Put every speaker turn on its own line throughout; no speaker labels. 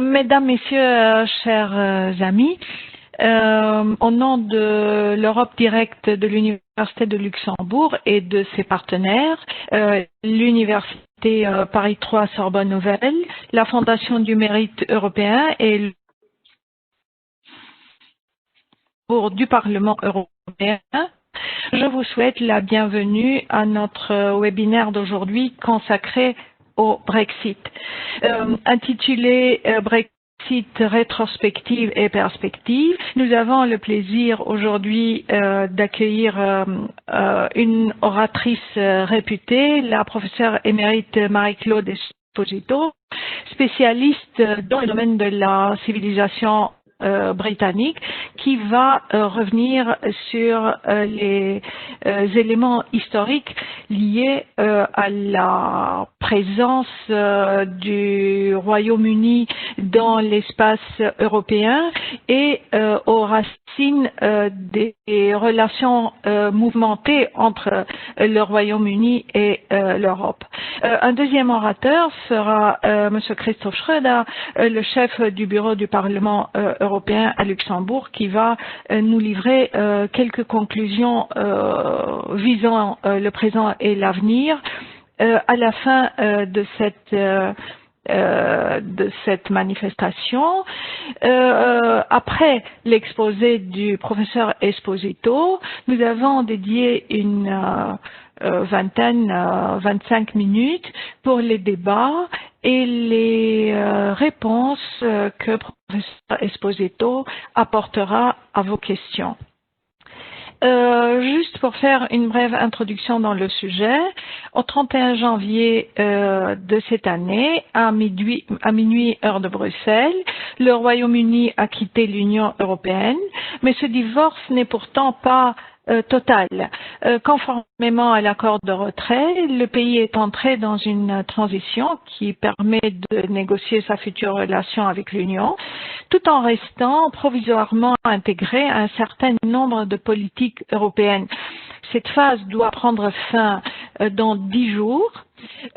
Mesdames, Messieurs, chers amis, au nom de l'Europe directe de l'Université de Luxembourg et de ses partenaires, l'Université Paris 3 Sorbonne Nouvelle, la Fondation du Mérite européen et le du Parlement européen, je vous souhaite la bienvenue à notre webinaire d'aujourd'hui consacré au Brexit. Intitulé Brexit rétrospective et perspective, nous avons le plaisir aujourd'hui d'accueillir une oratrice réputée, la professeure émérite Marie-Claude Esposito, spécialiste dans le domaine de la civilisation britannique, qui va revenir sur les éléments historiques liés à la présence du Royaume-Uni dans l'espace européen et aux racines des relations mouvementées entre le Royaume-Uni et l'Europe. Un deuxième orateur sera M. Christoph Schröder, le chef du bureau du Parlement européen à Luxembourg, qui va nous livrer quelques conclusions visant le présent et l'avenir à la fin de cette manifestation. Après l'exposé du professeur Esposito, nous avons dédié une 25 minutes pour les débats et les réponses que le professeur Esposito apportera à vos questions. Juste pour faire une brève introduction dans le sujet, au 31 janvier de cette année, à minuit heure de Bruxelles, le Royaume-Uni a quitté l'Union européenne, mais ce divorce n'est pourtant pas total. Conformément à l'accord de retrait, le pays est entré dans une transition qui permet de négocier sa future relation avec l'Union, tout en restant provisoirement intégré à un certain nombre de politiques européennes. Cette phase doit prendre fin dans 10 jours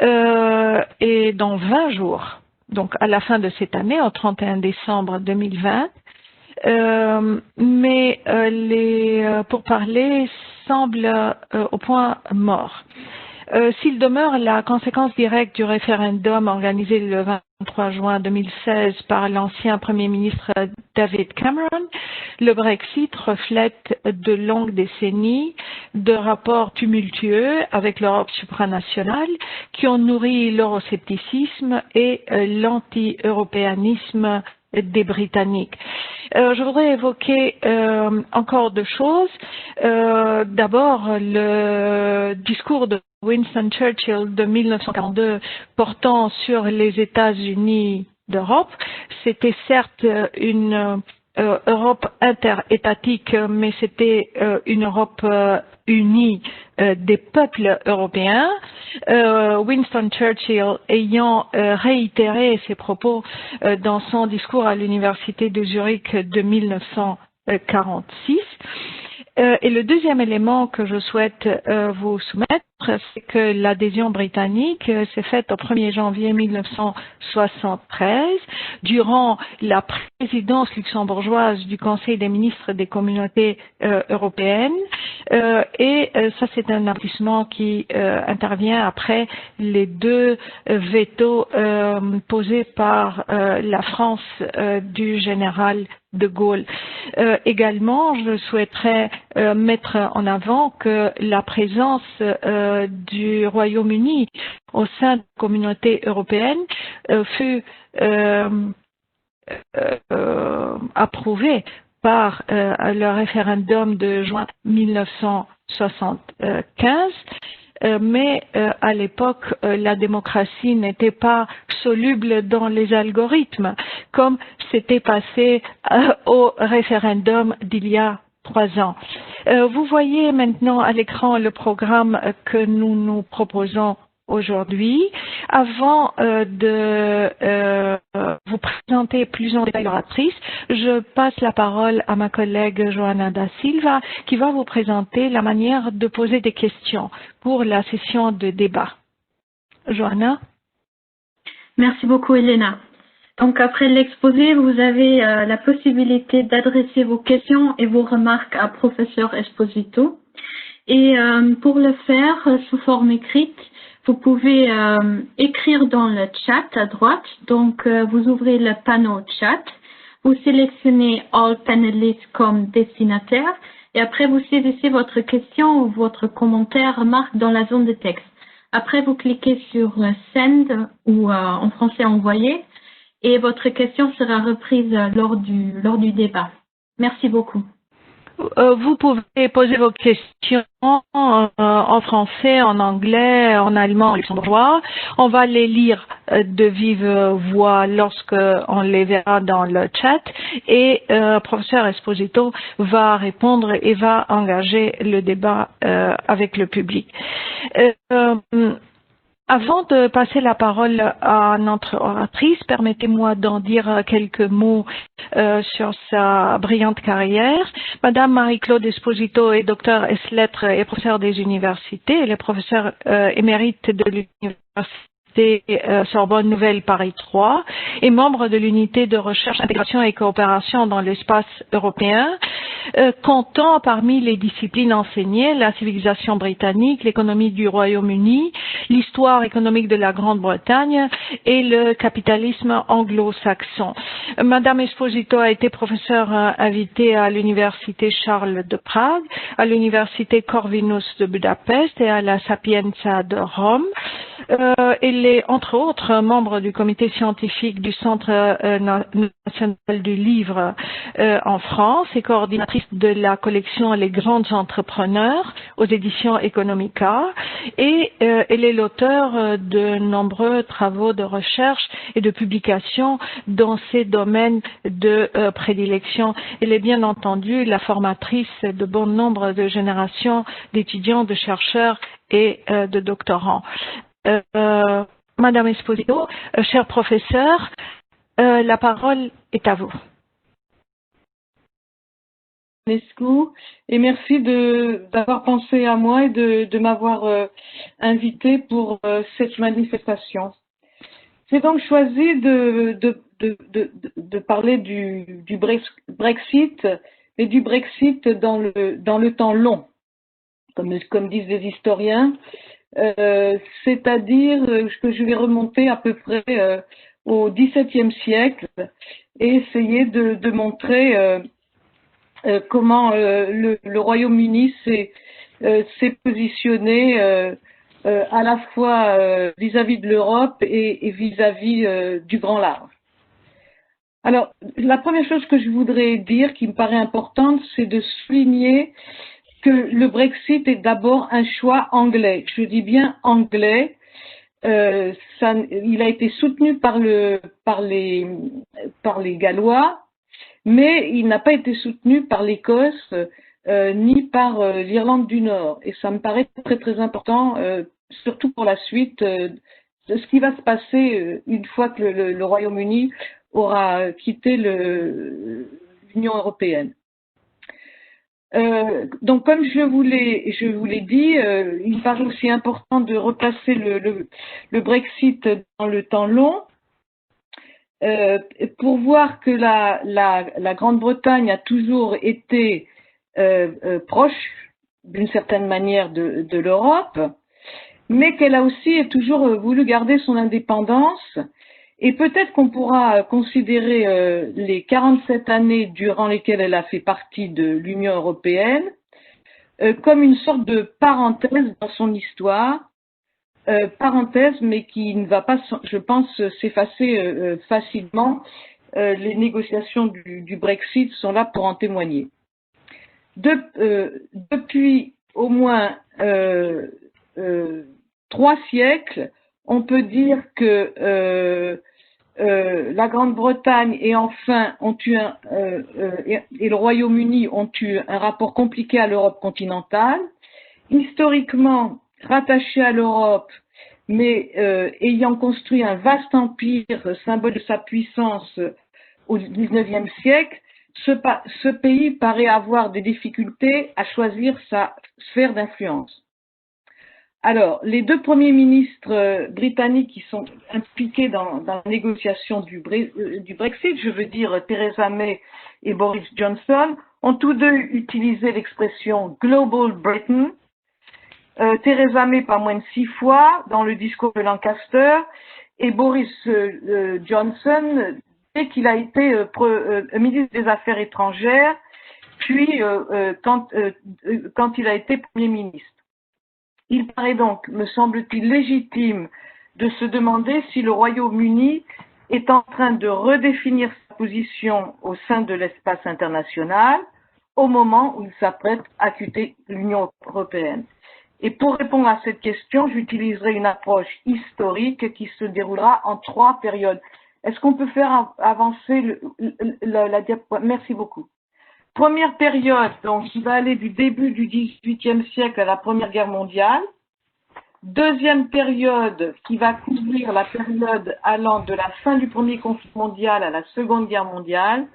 et dans 20 jours, donc à la fin de cette année, au 31 décembre 2020. Mais les pourparlers semblent au point mort. S'il demeure la conséquence directe du référendum organisé le 23 juin 2016 par l'ancien Premier ministre David Cameron, le Brexit reflète de longues décennies de rapports tumultueux avec l'Europe supranationale qui ont nourri l'euroscepticisme et l'anti-européanisme des Britanniques. Je voudrais évoquer encore deux choses. D'abord, le discours de Winston Churchill de 1942 portant sur les États-Unis d'Europe. C'était certes une Europe interétatique, mais c'était une Europe unie des peuples européens. Winston Churchill ayant réitéré ses propos dans son discours à l'Université de Zurich de 1946. Et le deuxième élément que je souhaite vous soumettre, c'est que l'adhésion britannique s'est faite au 1er janvier 1973, durant la présidence luxembourgeoise du Conseil des ministres des communautés européennes. Et ça, c'est un aboutissement qui intervient après les deux vétos posés par la France du général de Gaulle. Également, je souhaiterais mettre en avant que la présence du Royaume-Uni au sein de la communauté européenne fut approuvée par le référendum de juin 1975. Mais à l'époque, la démocratie n'était pas soluble dans les algorithmes, comme s'était passé au référendum d'il y a 3 ans. Vous voyez maintenant à l'écran le programme que nous proposons aujourd'hui. Avant de vous présenter plus en détail l'oratrice, je passe la parole à ma collègue Johanna da Silva qui va vous présenter la manière de poser des questions pour la session de débat. Johanna.
Merci beaucoup, Elena. Donc, après l'exposé, vous avez la possibilité d'adresser vos questions et vos remarques à professeur Esposito. Et pour le faire sous forme écrite, vous pouvez écrire dans le chat à droite. Donc, vous ouvrez le panneau chat. Vous sélectionnez All Panelists comme destinataire. Et après, vous saisissez votre question ou votre commentaire, remarque dans la zone de texte. Après, vous cliquez sur Send ou en français Envoyer. Et votre question sera reprise lors du débat. Merci beaucoup.
Vous pouvez poser vos questions en français, en anglais, en allemand, en luxembourgeois. On va les lire de vive voix lorsque on les verra dans le chat et professeur Esposito va répondre et va engager le débat avec le public. Avant de passer la parole à notre oratrice, permettez-moi d'en dire quelques mots sur sa brillante carrière. Madame Marie-Claude Esposito est docteur ès-lettres et professeure des universités. Elle est professeure émérite de l'université Sorbonne Nouvelle Paris 3 et membre de l'unité de recherche, intégration et coopération dans l'espace européen, comptant parmi les disciplines enseignées la civilisation britannique, l'économie du Royaume-Uni, l'histoire économique de la Grande-Bretagne et le capitalisme anglo-saxon. Madame Esposito a été professeure invitée à l'université Charles de Prague, à l'université Corvinus de Budapest et à la Sapienza de Rome. Elle est entre autres membre du comité scientifique du Centre national du livre en France et coordinatrice de la collection Les grands entrepreneurs aux éditions Economica et elle est l'auteur de nombreux travaux de recherche et de publications dans ses domaines de prédilection. Elle est bien entendu la formatrice de bon nombre de générations d'étudiants, de chercheurs et de doctorants. Madame Esposito, cher professeur, la parole est à vous.
Et merci d'avoir pensé à moi et de m'avoir invité pour cette manifestation. J'ai donc choisi de parler du Brexit, et du Brexit dans le temps long, comme disent les historiens. C'est-à-dire que je vais remonter à peu près au XVIIe siècle et essayer de montrer comment le Royaume-Uni s'est positionné à la fois vis-à-vis de l'Europe et vis-à-vis du grand large. Alors, la première chose que je voudrais dire, qui me paraît importante, c'est de souligner que le Brexit est d'abord un choix anglais. Je dis bien anglais. Il a été soutenu par les Gallois, mais il n'a pas été soutenu par l'Écosse ni par l'Irlande du Nord. Et ça me paraît très très important, surtout pour la suite de ce qui va se passer une fois que le Royaume-Uni aura quitté l'Union européenne. Donc, comme je vous l'ai dit, il me paraît aussi important de replacer le Brexit dans le temps long, pour voir que la Grande-Bretagne a toujours été proche, d'une certaine manière, de l'Europe, mais qu'elle a aussi toujours voulu garder son indépendance. Et peut-être qu'on pourra considérer les 47 années durant lesquelles elle a fait partie de l'Union européenne comme une sorte de parenthèse dans son histoire, parenthèse mais qui ne va pas, je pense, s'effacer facilement. Les négociations du Brexit sont là pour en témoigner. Depuis au moins 3 siècles, on peut dire que la Grande-Bretagne et enfin et le Royaume-Uni ont eu un rapport compliqué à l'Europe continentale, historiquement rattaché à l'Europe, mais ayant construit un vaste empire, symbole de sa puissance au XIXe siècle. Ce pays paraît avoir des difficultés à choisir sa sphère d'influence. Alors, les deux premiers ministres britanniques qui sont impliqués dans la négociation du Brexit, je veux dire Theresa May et Boris Johnson, ont tous deux utilisé l'expression Global Britain. Theresa May pas moins de 6 fois dans le discours de Lancaster et Boris Johnson dès qu'il a été ministre des Affaires étrangères, puis quand il a été Premier ministre. Il paraît donc, me semble-t-il, légitime de se demander si le Royaume-Uni est en train de redéfinir sa position au sein de l'espace international au moment où il s'apprête à quitter l'Union européenne. Et pour répondre à cette question, j'utiliserai une approche historique qui se déroulera en 3 périodes. Est-ce qu'on peut faire avancer la diapositive? Merci beaucoup. Première période, donc, qui va aller du début du XVIIIe siècle à la Première Guerre mondiale. Deuxième période, qui va couvrir la période allant de la fin du premier conflit mondial à la Seconde Guerre mondiale.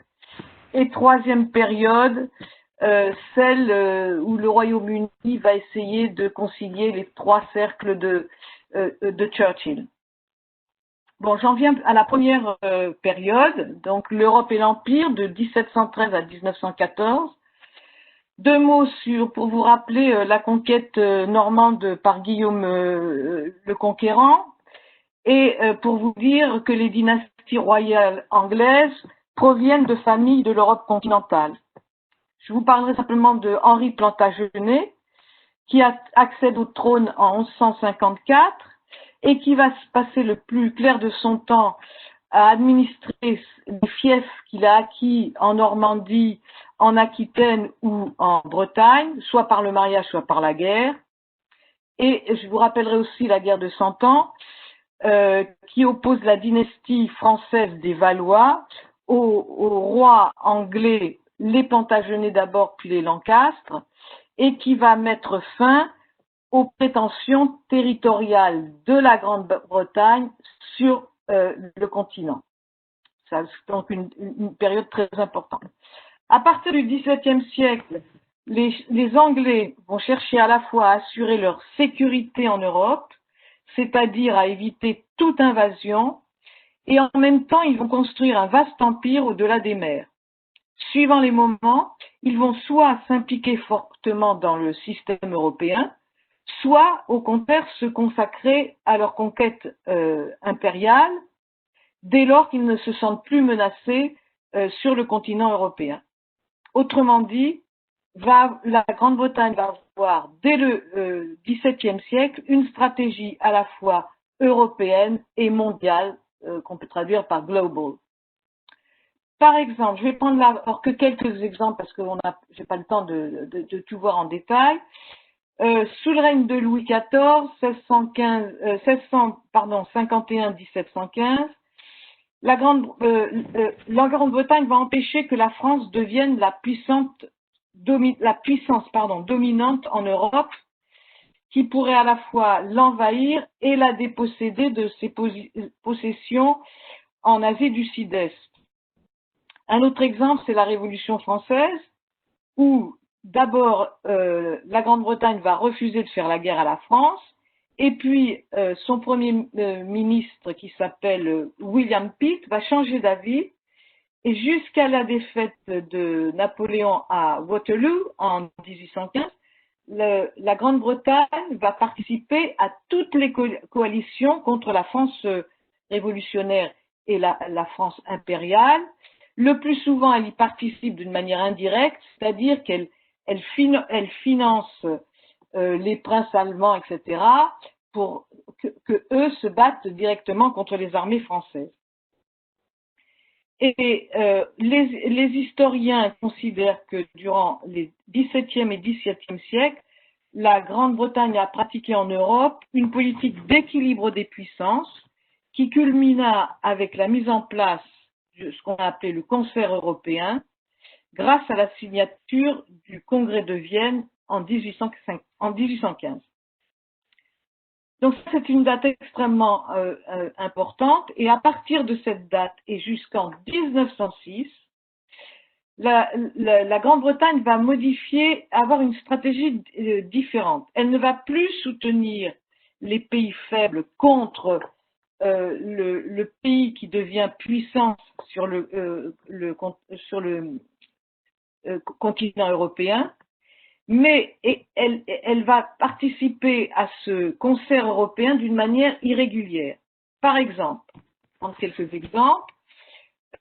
Et troisième période, celle où le Royaume-Uni va essayer de concilier les 3 cercles de Churchill. Bon, j'en viens à la première période, donc l'Europe et l'Empire de 1713 à 1914. 2 mots pour vous rappeler la conquête normande par Guillaume le Conquérant et pour vous dire que les dynasties royales anglaises proviennent de familles de l'Europe continentale. Je vous parlerai simplement de Henri Plantagenet qui accède au trône en 1154 et qui va se passer le plus clair de son temps à administrer les fiefs qu'il a acquis en Normandie, en Aquitaine ou en Bretagne, soit par le mariage, soit par la guerre. Et je vous rappellerai aussi la guerre de 100 ans, qui oppose la dynastie française des Valois aux rois anglais, les Plantagenets d'abord, puis les Lancastres, et qui va mettre fin aux prétentions territoriales de la Grande-Bretagne sur le continent. C'est donc une période très importante. À partir du XVIIe siècle, les Anglais vont chercher à la fois à assurer leur sécurité en Europe, c'est-à-dire à éviter toute invasion, et en même temps, ils vont construire un vaste empire au-delà des mers. Suivant les moments, ils vont soit s'impliquer fortement dans le système européen, soit au contraire se consacrer à leur conquête impériale dès lors qu'ils ne se sentent plus menacés sur le continent européen. Autrement dit, la Grande-Bretagne va avoir dès le XVIIe siècle une stratégie à la fois européenne et mondiale qu'on peut traduire par global. Par exemple, je vais prendre alors que quelques exemples parce que j'ai pas le temps de tout voir en détail. Sous le règne de Louis XIV, 1651-1715, la Grande-Bretagne va empêcher que la France devienne la puissance dominante en Europe, qui pourrait à la fois l'envahir et la déposséder de ses possessions en Asie du Sud-Est. Un autre exemple, c'est la Révolution française, où d'abord la Grande-Bretagne va refuser de faire la guerre à la France, et puis son premier ministre, qui s'appelle William Pitt, va changer d'avis, et jusqu'à la défaite de Napoléon à Waterloo en 1815, la Grande-Bretagne va participer à toutes les coalitions contre la France révolutionnaire et la France impériale. Le plus souvent, elle y participe d'une manière indirecte, c'est-à-dire qu'elle finance les princes allemands, etc., pour que eux se battent directement contre les armées françaises. Et les historiens considèrent que durant les XVIIe et XVIIe siècles, la Grande-Bretagne a pratiqué en Europe une politique d'équilibre des puissances qui culmina avec la mise en place de ce qu'on a appelé le concert européen, grâce à la signature du Congrès de Vienne en 1815. Donc c'est une date extrêmement importante et à partir de cette date et jusqu'en 1906, la Grande-Bretagne va avoir une stratégie différente. Elle ne va plus soutenir les pays faibles contre le pays qui devient puissance sur le continent européen, mais elle va participer à ce concert européen d'une manière irrégulière. Par exemple, prendre quelques exemples,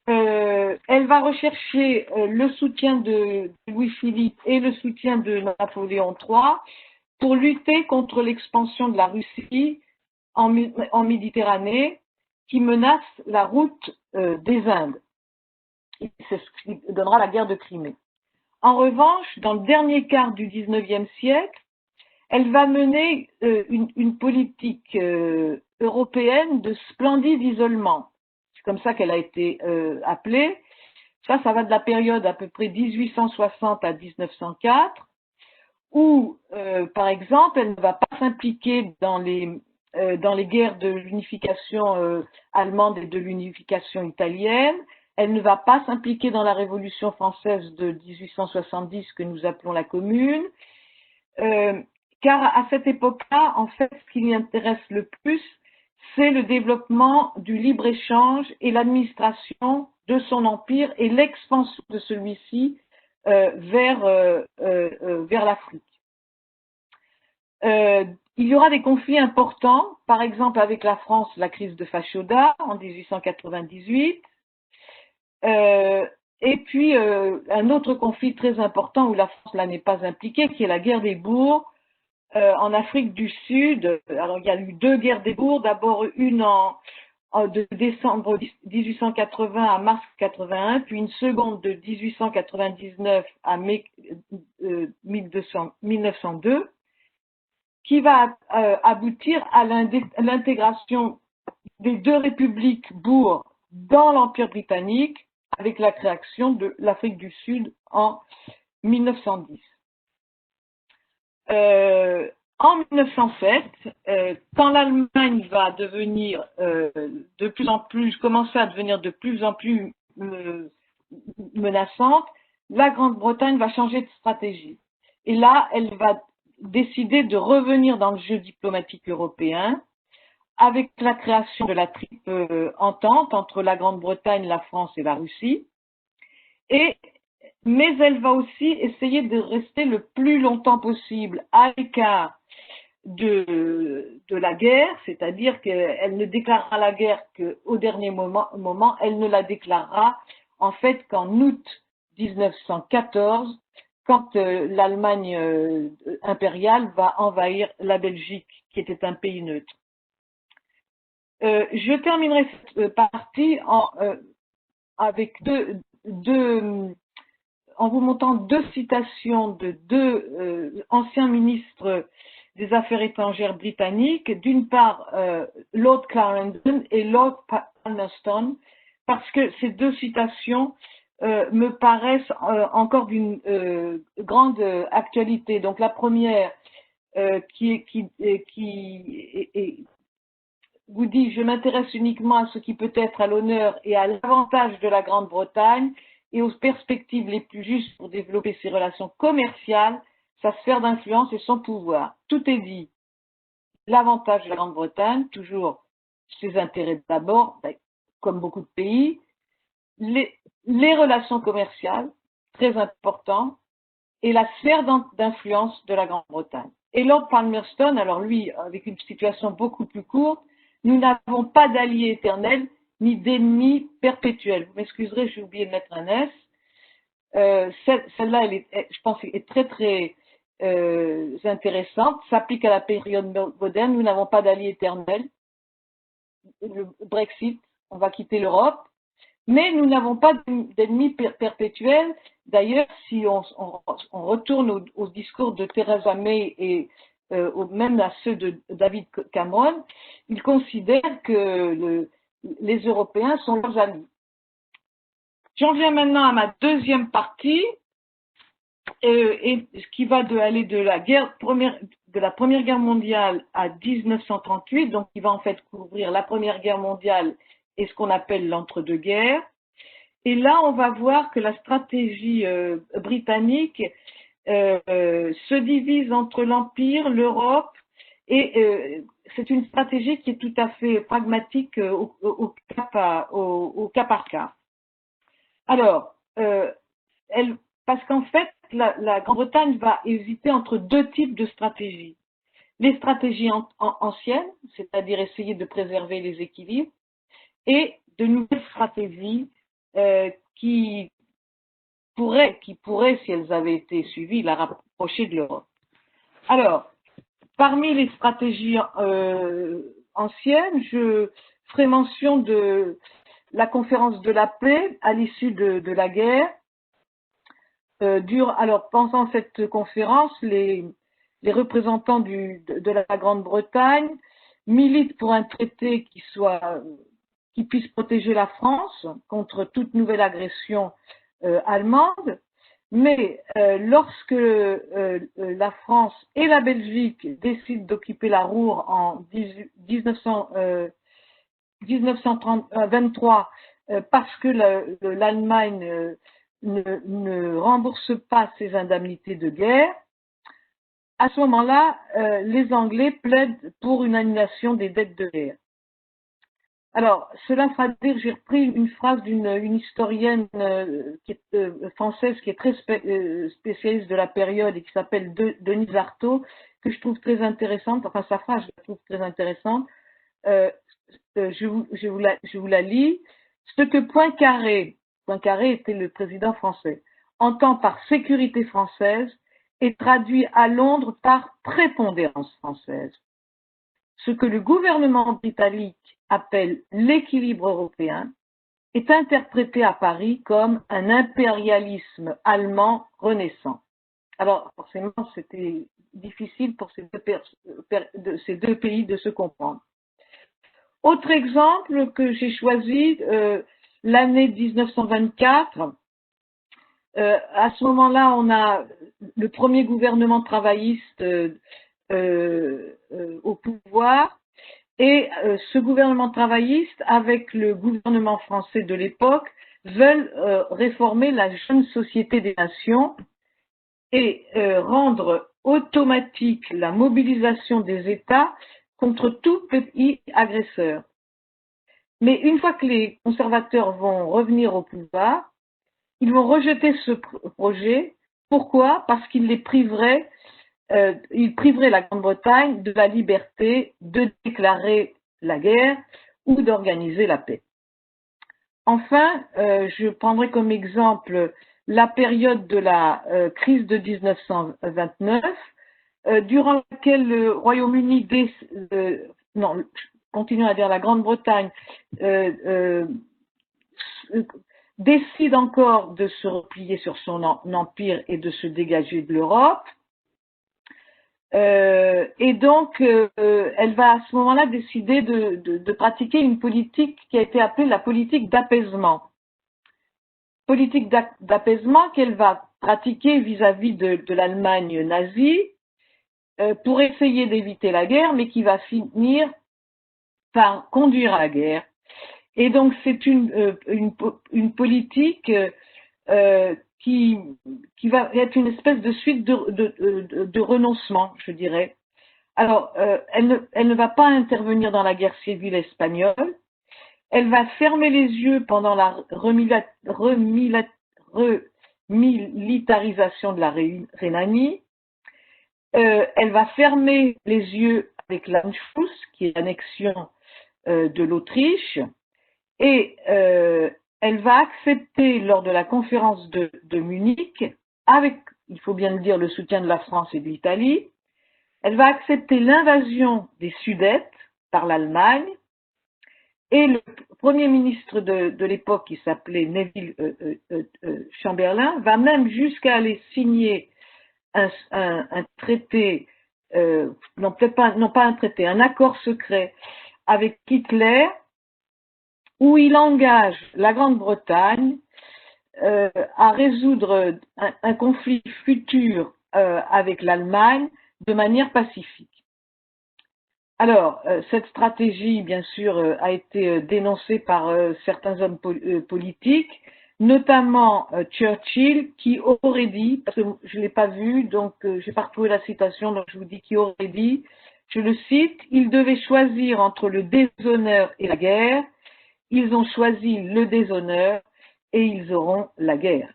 elle va rechercher le soutien de Louis-Philippe et le soutien de Napoléon III pour lutter contre l'expansion de la Russie en Méditerranée qui menace la route des Indes. C'est ce qui donnera la guerre de Crimée. En revanche, dans le dernier quart du XIXe siècle, elle va mener une politique européenne de splendide isolement. C'est comme ça qu'elle a été appelée. Ça va de la période à peu près 1860 à 1904, où, par exemple, elle ne va pas s'impliquer dans les guerres de l'unification allemande et de l'unification italienne. Elle ne va pas s'impliquer dans la Révolution française de 1870 que nous appelons la Commune, car à cette époque-là, en fait, ce qui lui intéresse le plus, c'est le développement du libre-échange et l'administration de son empire et l'expansion de celui-ci vers l'Afrique. Il y aura des conflits importants, par exemple avec la France, la crise de Fashoda en 1898, et puis un autre conflit très important où la France n'est pas impliquée, qui est la guerre des bourgs en Afrique du Sud. Alors il y a eu deux guerres des bourgs, d'abord une de décembre 1880 à mars 81, puis une seconde de 1899 à mai 1902, qui va aboutir à l'intégration des deux républiques bourgs dans l'Empire britannique avec la création de l'Afrique du Sud en 1910. En 1907, quand l'Allemagne va devenir commencer à devenir de plus en plus menaçante, la Grande-Bretagne va changer de stratégie. Et là, elle va décider de revenir dans le jeu diplomatique européen avec la création de la triple entente entre la Grande-Bretagne, la France et la Russie. Mais elle va aussi essayer de rester le plus longtemps possible à l'écart de la guerre, c'est-à-dire qu'elle ne déclarera la guerre qu'au dernier moment, elle ne la déclarera en fait qu'en août 1914, quand l'Allemagne impériale va envahir la Belgique, qui était un pays neutre. Je terminerai cette partie avec en vous montrant deux citations de deux anciens ministres des Affaires étrangères britanniques, d'une part Lord Clarendon et Lord Palmerston, parce que ces deux citations me paraissent encore d'une grande actualité. Donc la première qui vous dit « Je m'intéresse uniquement à ce qui peut être à l'honneur et à l'avantage de la Grande-Bretagne et aux perspectives les plus justes pour développer ses relations commerciales, sa sphère d'influence et son pouvoir. Tout est dit. L'avantage de la Grande-Bretagne, toujours ses intérêts d'abord, comme beaucoup de pays, les relations commerciales, très important, et la sphère d'influence de la Grande-Bretagne. » Et Lord Palmerston, alors lui, avec une situation beaucoup plus courte, nous n'avons pas d'alliés éternels ni d'ennemis perpétuels. Vous m'excuserez, j'ai oublié de mettre un S. Celle-là, je pense, est très très intéressante, s'applique à la période moderne. Nous n'avons pas d'alliés éternels. Le Brexit, on va quitter l'Europe, mais nous n'avons pas d'ennemis perpétuels. D'ailleurs, si on retourne au discours de Theresa May et même à ceux de David Cameron, ils considèrent que les Européens sont leurs amis. J'en viens maintenant à ma deuxième partie, et ce qui va aller de la Première Guerre mondiale à 1938, donc qui va en fait couvrir la Première Guerre mondiale et ce qu'on appelle l'entre-deux-guerres. Et là, on va voir que la stratégie britannique se divise entre l'Empire, l'Europe, et c'est une stratégie qui est tout à fait pragmatique au cas par cas. Alors, parce qu'en fait, la Grande-Bretagne va hésiter entre deux types de stratégies. Les stratégies anciennes, c'est-à-dire essayer de préserver les équilibres, et de nouvelles stratégies qui pourraient, si elles avaient été suivies, la rapprocher de l'Europe. Alors, parmi les stratégies anciennes, je ferai mention de la conférence de la paix à l'issue de la guerre. Alors, pendant cette conférence, les représentants de la Grande-Bretagne militent pour un traité qui puisse protéger la France contre toute nouvelle agression allemande. Mais lorsque la France et la Belgique décident d'occuper la Ruhr en 1923 parce que l'Allemagne ne rembourse pas ses indemnités de guerre, à ce moment-là, les Anglais plaident pour une annulation des dettes de guerre. Alors, cela fera dire, j'ai repris une phrase d'une historienne française qui est très spécialiste de la période et qui s'appelle Denise Artaud, que je trouve très intéressante, enfin sa phrase, je la trouve très intéressante. Je vous la lis. Ce que Poincaré était le président français, entend par sécurité française est traduit à Londres par prépondérance française. Ce que le gouvernement britannique appelle l'équilibre européen est interprété à Paris comme un impérialisme allemand renaissant. Alors, forcément, c'était difficile pour ces deux pays de se comprendre. Autre exemple que j'ai choisi, l'année 1924. À ce moment-là, on a le premier gouvernement travailliste au pouvoir. Et ce gouvernement travailliste, avec le gouvernement français de l'époque, veulent réformer la jeune société des nations et rendre automatique la mobilisation des États contre tout pays agresseur. Mais une fois que les conservateurs vont revenir au pouvoir, ils vont rejeter ce projet. Pourquoi? Parce qu'il les priverait il priverait la Grande-Bretagne de la liberté de déclarer la guerre ou d'organiser la paix. Enfin, je prendrai comme exemple la période de la crise de 1929, durant laquelle le Royaume-Uni, continuons à dire la Grande-Bretagne, décide encore de se replier sur son empire et de se dégager de l'Europe. Et donc, elle va à ce moment-là décider de pratiquer une politique qui a été appelée la politique d'apaisement. Politique d'apaisement qu'elle va pratiquer vis-à-vis de l'Allemagne nazie pour essayer d'éviter la guerre, mais qui va finir par conduire à la guerre. Et donc, c'est une politique qui va être une espèce de suite de renoncement, je dirais. Alors, elle ne va pas intervenir dans la guerre civile espagnole. Elle va fermer les yeux pendant la remilitarisation de la Rhénanie. Elle va fermer les yeux avec l'Anschluss, qui est l'annexion de l'Autriche. Et elle va accepter lors de la conférence de Munich, avec, il faut bien le dire, le soutien de la France et de l'Italie, elle va accepter l'invasion des Sudètes par l'Allemagne, et le premier ministre de l'époque, qui s'appelait Neville Chamberlain, va même jusqu'à aller signer un traité, non pas un traité, un accord secret avec Hitler, où il engage la Grande-Bretagne à résoudre un conflit futur avec l'Allemagne de manière pacifique. Alors, cette stratégie, bien sûr, a été dénoncée par certains hommes politiques, notamment Churchill, qui aurait dit, parce que je ne l'ai pas vu, donc je n'ai pas retrouvé la citation, donc je vous dis qui aurait dit, je le cite, « Ils devaient choisir entre le déshonneur et la guerre. Ils ont choisi le déshonneur et ils auront la guerre. »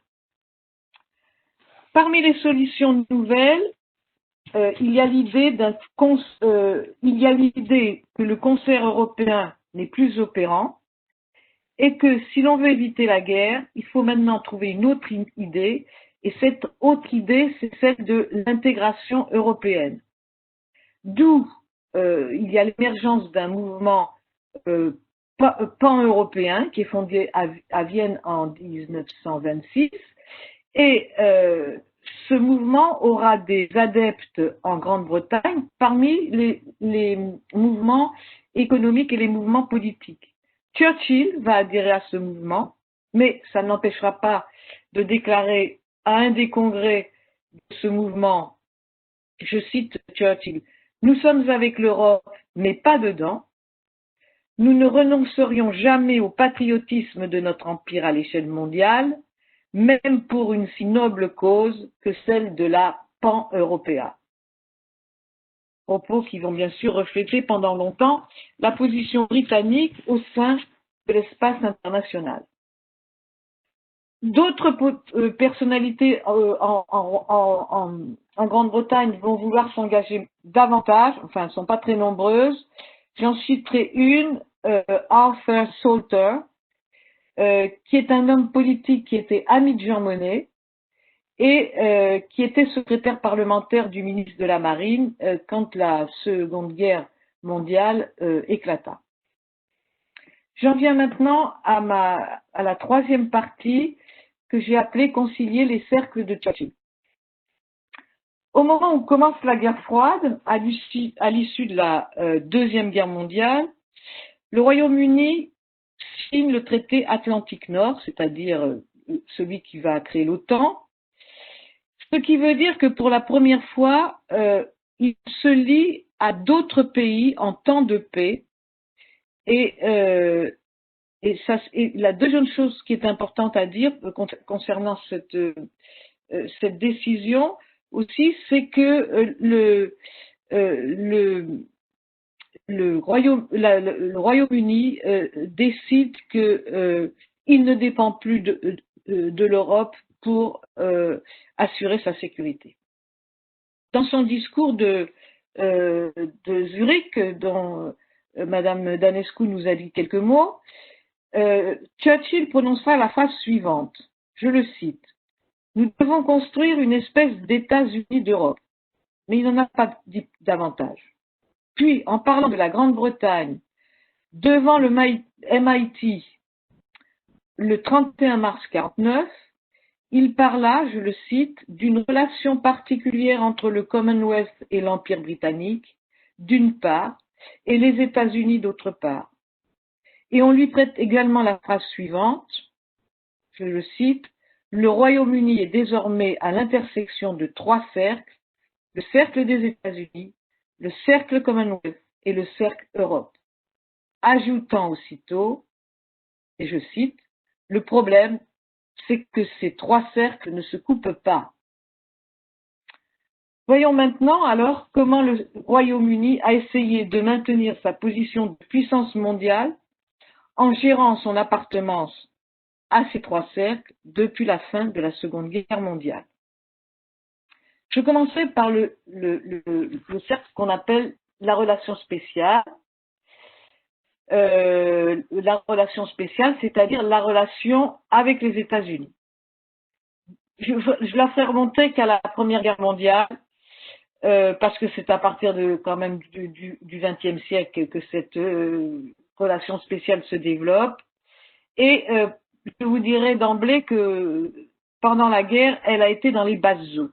Parmi les solutions nouvelles, il y a l'idée que le concert européen n'est plus opérant et que si l'on veut éviter la guerre, il faut maintenant trouver une autre idée, et cette autre idée, c'est celle de l'intégration européenne. D'où il y a l'émergence d'un mouvement pan-européen qui est fondé à Vienne en 1926, et ce mouvement aura des adeptes en Grande-Bretagne parmi les mouvements économiques et les mouvements politiques. Churchill va adhérer à ce mouvement, mais ça n'empêchera pas de déclarer à un des congrès de ce mouvement, je cite Churchill, « Nous sommes avec l'Europe, mais pas dedans. Nous ne renoncerions jamais au patriotisme de notre empire à l'échelle mondiale, même pour une si noble cause que celle de la pan-européa. » Propos qui vont bien sûr refléter pendant longtemps la position britannique au sein de l'espace international. D'autres personnalités en Grande-Bretagne vont vouloir s'engager davantage, enfin elles ne sont pas très nombreuses. J'en citerai une, Arthur Salter, qui est un homme politique qui était ami de Jean Monnet et qui était secrétaire parlementaire du ministre de la Marine quand la Seconde Guerre mondiale éclata. J'en viens maintenant à la troisième partie que j'ai appelée « Concilier les cercles de Churchill ». Au moment où commence la guerre froide, à l'issue de la Deuxième Guerre mondiale, le Royaume-Uni signe le traité Atlantique Nord, c'est-à-dire celui qui va créer l'OTAN, ce qui veut dire que pour la première fois, il se lie à d'autres pays en temps de paix. Et la deuxième chose qui est importante à dire concernant cette décision aussi, c'est que le Royaume-Uni décide qu'il ne dépend plus de l'Europe pour assurer sa sécurité. Dans son discours de Zurich, dont Madame Danescu nous a dit quelques mots, Churchill prononça la phrase suivante, je le cite, « Nous devons construire une espèce d'États-Unis d'Europe. » Mais il n'en a pas dit davantage. Puis, en parlant de la Grande-Bretagne, devant le MIT, le 31 mars 1949, il parla, je le cite, d'une relation particulière entre le Commonwealth et l'Empire britannique, d'une part, et les États-Unis d'autre part. Et on lui prête également la phrase suivante, je le cite, « Le Royaume-Uni est désormais à l'intersection de trois cercles, le cercle des États-Unis, le cercle Commonwealth et le cercle Europe. » Ajoutant aussitôt, et je cite, « Le problème, c'est que ces trois cercles ne se coupent pas. » Voyons maintenant alors comment le Royaume-Uni a essayé de maintenir sa position de puissance mondiale en gérant son appartenance à ces trois cercles depuis la fin de la Seconde Guerre mondiale. Je commencerai par le cercle qu'on appelle la relation spéciale. La relation spéciale, c'est-à-dire la relation avec les États-Unis. Je la ferai remonter qu'à la Première Guerre mondiale, parce que c'est à partir quand même du XXe siècle que cette relation spéciale se développe. Et je vous dirai d'emblée que pendant la guerre, elle a été dans les basses eaux.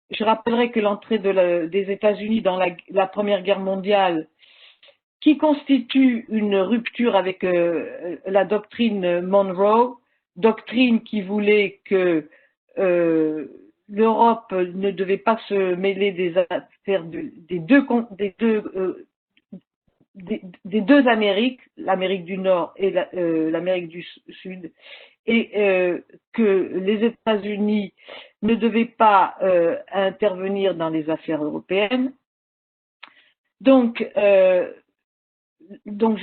Je rappellerai que l'entrée des États-Unis dans la Première Guerre mondiale, qui constitue une rupture avec la doctrine Monroe, doctrine qui voulait que l'Europe ne devait pas se mêler des affaires des deux Amériques, l'Amérique du Nord et l'Amérique du Sud, et que les États-Unis ne devaient pas intervenir dans les affaires européennes. Donc je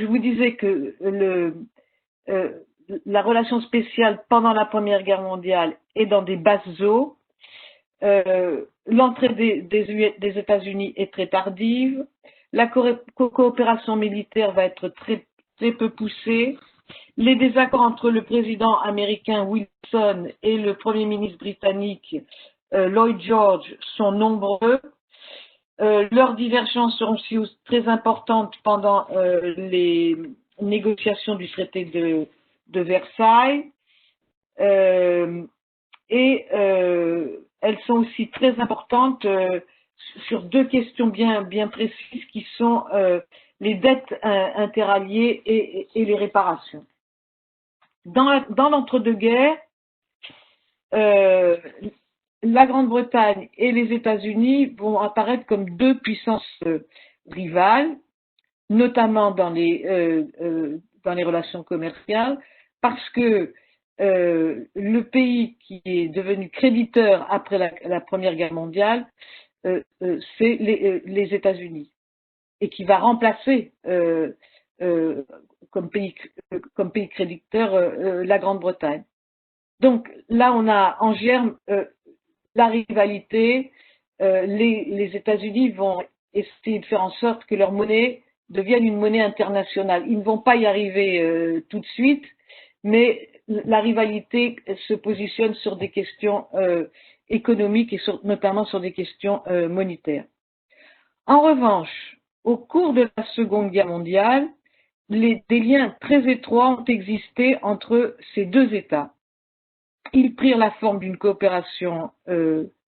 vous disais que la relation spéciale pendant la Première Guerre mondiale est dans des basses eaux. L'entrée des États-Unis est très tardive. La coopération militaire va être très peu poussée. Les désaccords entre le président américain Wilson et le Premier ministre britannique Lloyd George sont nombreux. Leurs divergences seront aussi très importantes pendant les négociations du traité de Versailles. Et elles sont aussi très importantes sur deux questions bien précises qui sont les dettes interalliées et les réparations. Dans l'entre-deux-guerres, la Grande-Bretagne et les États-Unis vont apparaître comme deux puissances rivales, notamment dans les relations commerciales, parce que le pays qui est devenu créditeur après la Première Guerre mondiale, c'est les États-Unis, et qui va remplacer comme pays créditeur la Grande-Bretagne. Donc là, on a en germe la rivalité. Les États-Unis vont essayer de faire en sorte que leur monnaie devienne une monnaie internationale. Ils ne vont pas y arriver tout de suite, mais la rivalité se positionne sur des questions économiques et notamment sur des questions monétaires. En revanche, au cours de la Seconde Guerre mondiale, des liens très étroits ont existé entre ces deux États. Ils prirent la forme d'une coopération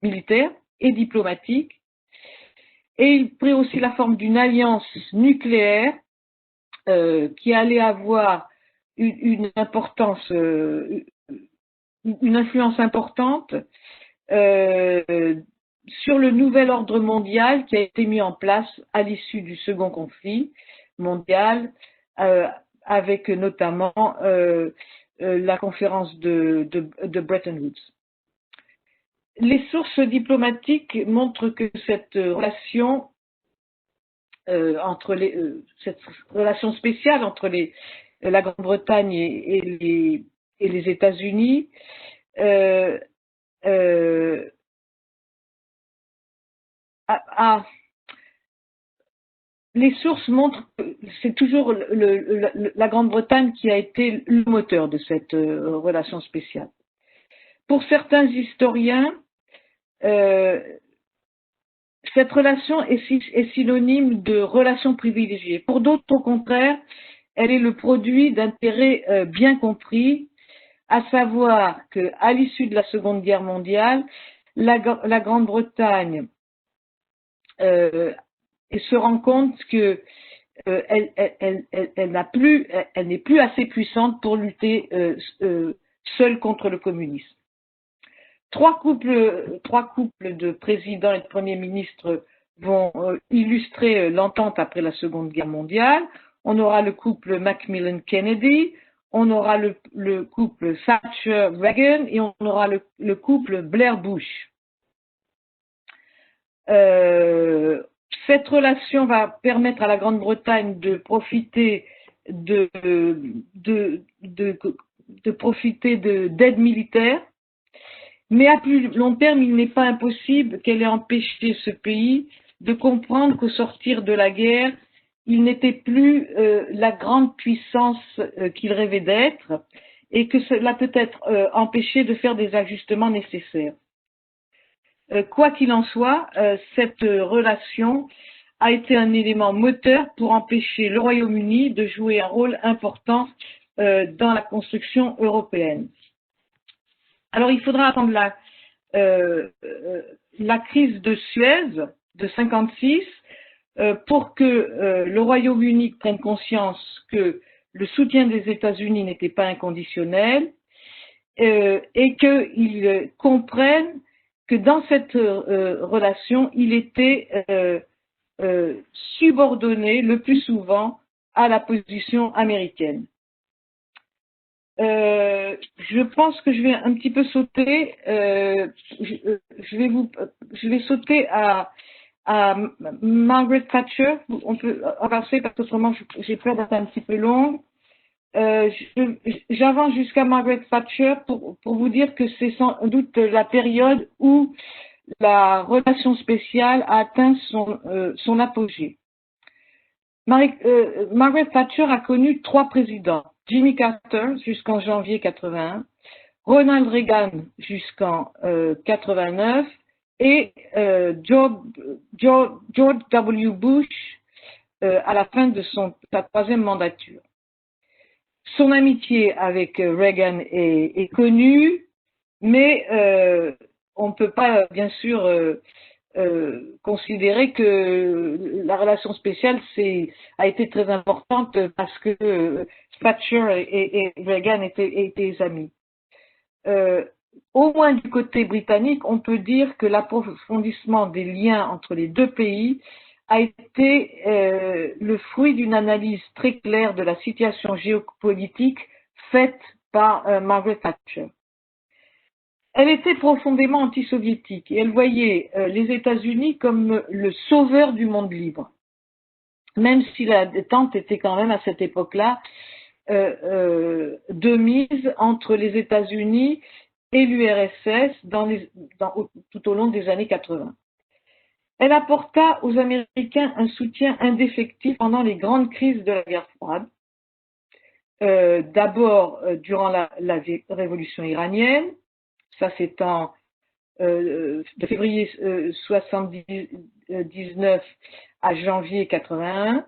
militaire et diplomatique, et ils prirent aussi la forme d'une alliance nucléaire qui allait avoir une influence importante sur le nouvel ordre mondial qui a été mis en place à l'issue du second conflit mondial, avec notamment la conférence de Bretton Woods. Les sources diplomatiques montrent que cette relation cette relation spéciale entre la Grande-Bretagne et les États-Unis les sources montrent que c'est toujours la Grande-Bretagne qui a été le moteur de cette relation spéciale. Pour certains historiens, cette relation est synonyme de relation privilégiée. Pour d'autres, au contraire, elle est le produit d'intérêts bien compris, à savoir qu'à l'issue de la Seconde Guerre mondiale, la Grande-Bretagne se rend compte que elle n'est plus assez puissante pour lutter seule contre le communisme. Trois couples de présidents et de premiers ministres vont illustrer l'entente après la Seconde Guerre mondiale. On aura le couple Macmillan-Kennedy, on aura le couple Thatcher-Reagan et on aura le couple Blair-Bush. Cette relation va permettre à la Grande-Bretagne de profiter d'aide militaire, mais à plus long terme, il n'est pas impossible qu'elle ait empêché ce pays de comprendre qu'au sortir de la guerre, il n'était plus la grande puissance qu'il rêvait d'être, et que cela peut-être empêché de faire des ajustements nécessaires. Quoi qu'il en soit, cette relation a été un élément moteur pour empêcher le Royaume-Uni de jouer un rôle important dans la construction européenne. Alors, il faudra attendre la crise de Suez de 1956 pour que le Royaume-Uni prenne conscience que le soutien des États-Unis n'était pas inconditionnel et qu'ils comprennent que dans cette relation, il était subordonné le plus souvent à la position américaine. Je pense que je vais un petit peu sauter. Je vais sauter à Margaret Thatcher. On peut avancer parce qu'autrement j'ai peur d'être un petit peu longue. J'avance jusqu'à Margaret Thatcher pour vous dire que c'est sans doute la période où la relation spéciale a atteint son apogée. Margaret Thatcher a connu 3 présidents. Jimmy Carter jusqu'en janvier 81, Ronald Reagan jusqu'en 89 et George W. Bush à la fin de sa 3e mandature. Son amitié avec Reagan est connue, mais on ne peut pas, bien sûr, considérer que la relation spéciale a été très importante parce que Thatcher et Reagan étaient amis. Au moins du côté britannique, on peut dire que l'approfondissement des liens entre les 2 pays a été le fruit d'une analyse très claire de la situation géopolitique faite par Margaret Thatcher. Elle était profondément anti-soviétique et elle voyait les États-Unis comme le sauveur du monde libre, même si la détente était quand même à cette époque-là de mise entre les États-Unis et l'URSS tout au long des années 80. Elle apporta aux Américains un soutien indéfectible pendant les grandes crises de la guerre froide, d'abord durant la révolution iranienne, ça c'est de février 79 à janvier 81,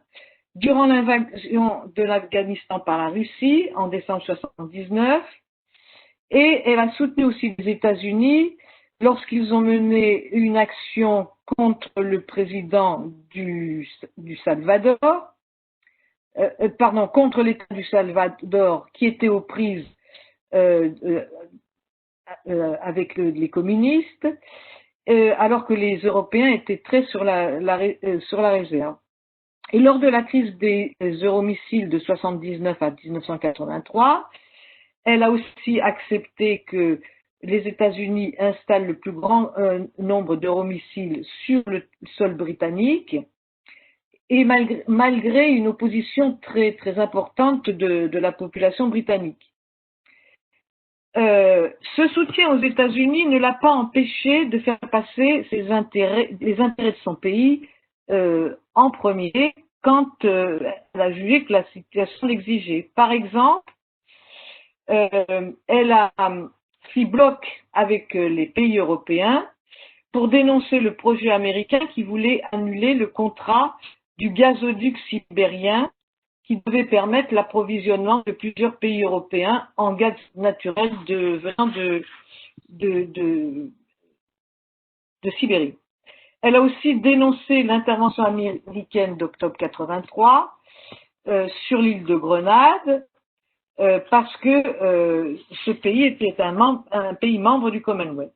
durant l'invasion de l'Afghanistan par la Russie en décembre 79, et elle a soutenu aussi les États-Unis lorsqu'ils ont mené une action contre le président du Salvador, contre l'État du Salvador qui était aux prises avec les communistes, alors que les Européens étaient très sur la réserve. Et lors de la crise des euromissiles de 79 à 1983, elle a aussi accepté que les États-Unis installent le plus grand nombre d'euromissiles sur le sol britannique, et malgré une opposition très, très importante de la population britannique. Ce soutien aux États-Unis ne l'a pas empêché de faire passer les intérêts de son pays en premier quand elle a jugé que la situation l'exigeait. Par exemple, elle a fait bloc avec les pays européens pour dénoncer le projet américain qui voulait annuler le contrat du gazoduc sibérien qui devait permettre l'approvisionnement de plusieurs pays européens en gaz naturel venant de Sibérie. Elle a aussi dénoncé l'intervention américaine d'octobre 83 sur l'île de Grenade parce que ce pays était un pays membre du Commonwealth.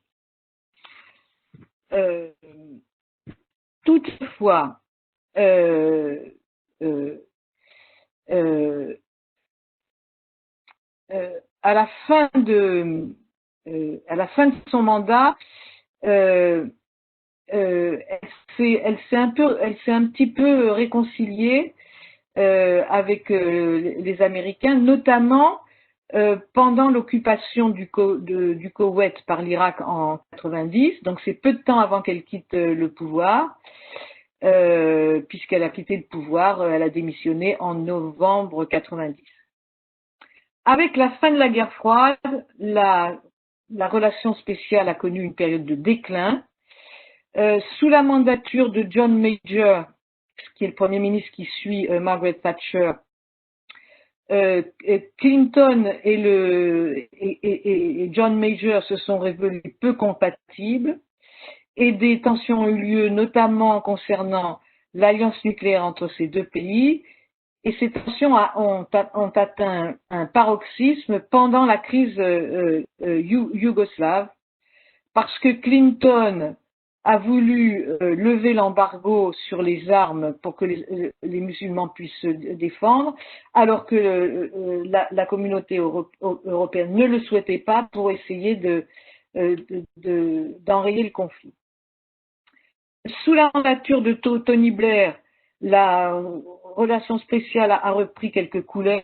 Toutefois, à la fin de son mandat, elle s'est un petit peu réconciliée avec les Américains, notamment pendant l'occupation du Koweït par l'Irak en 90. Donc c'est peu de temps avant qu'elle quitte le pouvoir. Puisqu'elle a quitté le pouvoir, elle a démissionné en novembre 90. Avec la fin de la guerre froide, la relation spéciale a connu une période de déclin. Sous la mandature de John Major, qui est le premier ministre qui suit Margaret Thatcher, Clinton et John Major se sont révélés peu compatibles et des tensions ont eu lieu notamment concernant l'alliance nucléaire entre ces 2 pays. Et ces tensions ont atteint un paroxysme pendant la crise yougoslave, parce que Clinton a voulu lever l'embargo sur les armes pour que les musulmans puissent se défendre, alors que la communauté européenne ne le souhaitait pas pour essayer d'enrayer le conflit. Sous la mandature de Tony Blair, la relation spéciale a repris quelques couleurs,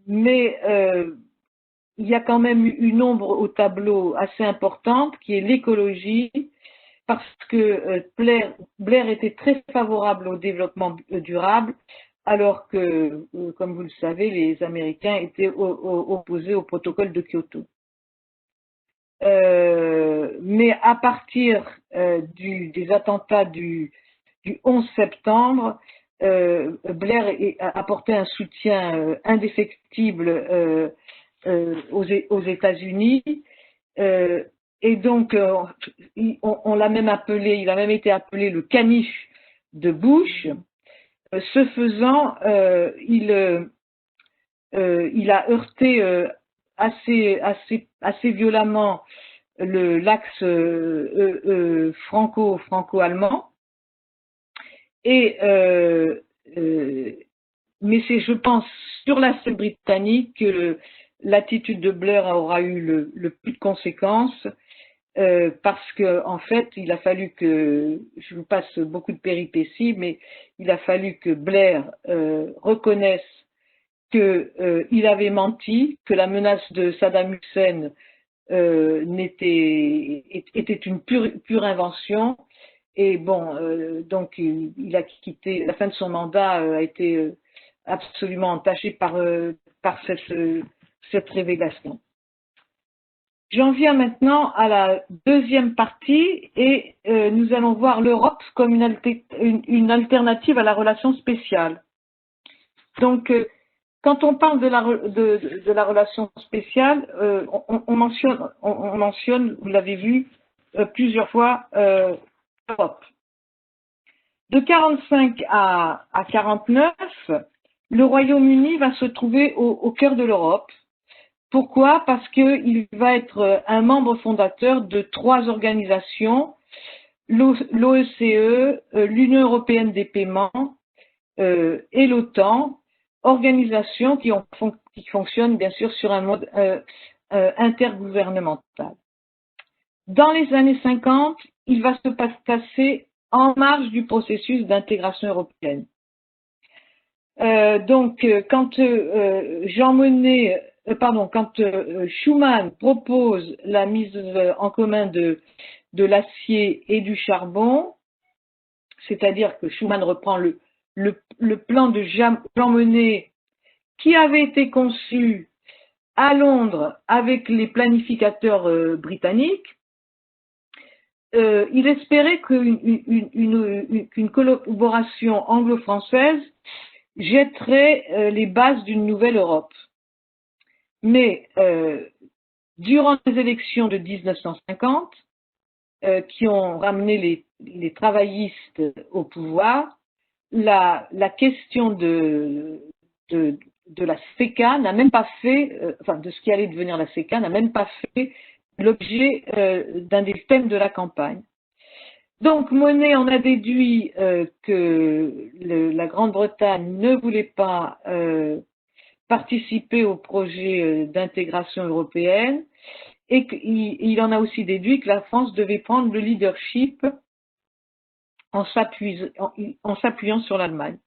mais il y a quand même une ombre au tableau assez importante qui est l'écologie, parce que Blair était très favorable au développement durable, alors que, comme vous le savez, les Américains étaient opposés au protocole de Kyoto. Mais à partir des attentats du 11 septembre, Blair a apporté un soutien indéfectible aux États-Unis, et donc on l'a même appelé, il a même été appelé le caniche de Bush. Ce faisant, il a heurté assez violemment l'axe franco-allemand, et mais c'est, je pense, sur la scène britannique que l'attitude de Blair aura eu le plus de conséquences, parce que en fait, il a fallu que, je vous passe beaucoup de péripéties, mais il a fallu que Blair reconnaisse qu'il avait menti, que la menace de Saddam Hussein était une pure invention. Et bon, donc il a quitté, la fin de son mandat a été absolument entachée par cette révélation. J'en viens maintenant à la deuxième partie, et nous allons voir l'Europe comme une alternative à la relation spéciale. Donc, quand on parle de la relation spéciale, on mentionne, vous l'avez vu plusieurs fois, l'Europe. De 1945 à 1949, le Royaume-Uni va se trouver au cœur de l'Europe. Pourquoi? Parce qu'il va être un membre fondateur de 3 organisations, l'OECE, l'Union européenne des paiements et l'OTAN, organisations qui fonctionnent bien sûr sur un mode intergouvernemental. Dans les années 50, il va se passer en marge du processus d'intégration européenne. Donc, quand Schuman propose la mise en commun de l'acier et du charbon, c'est-à-dire que Schuman reprend le plan de Jean Monnet qui avait été conçu à Londres avec les planificateurs britanniques, il espérait qu'une collaboration anglo-française jetterait les bases d'une nouvelle Europe. Mais durant les élections de 1950, qui ont ramené les travaillistes au pouvoir, la question de la CECA n'a même pas fait, de ce qui allait devenir la CECA, n'a même pas fait l'objet d'un des thèmes de la campagne. Donc Monnet en a déduit que la Grande-Bretagne ne voulait pas participer au projet d'intégration européenne, et qu'il en a aussi déduit que la France devait prendre le leadership en s'appuyant sur l'Allemagne.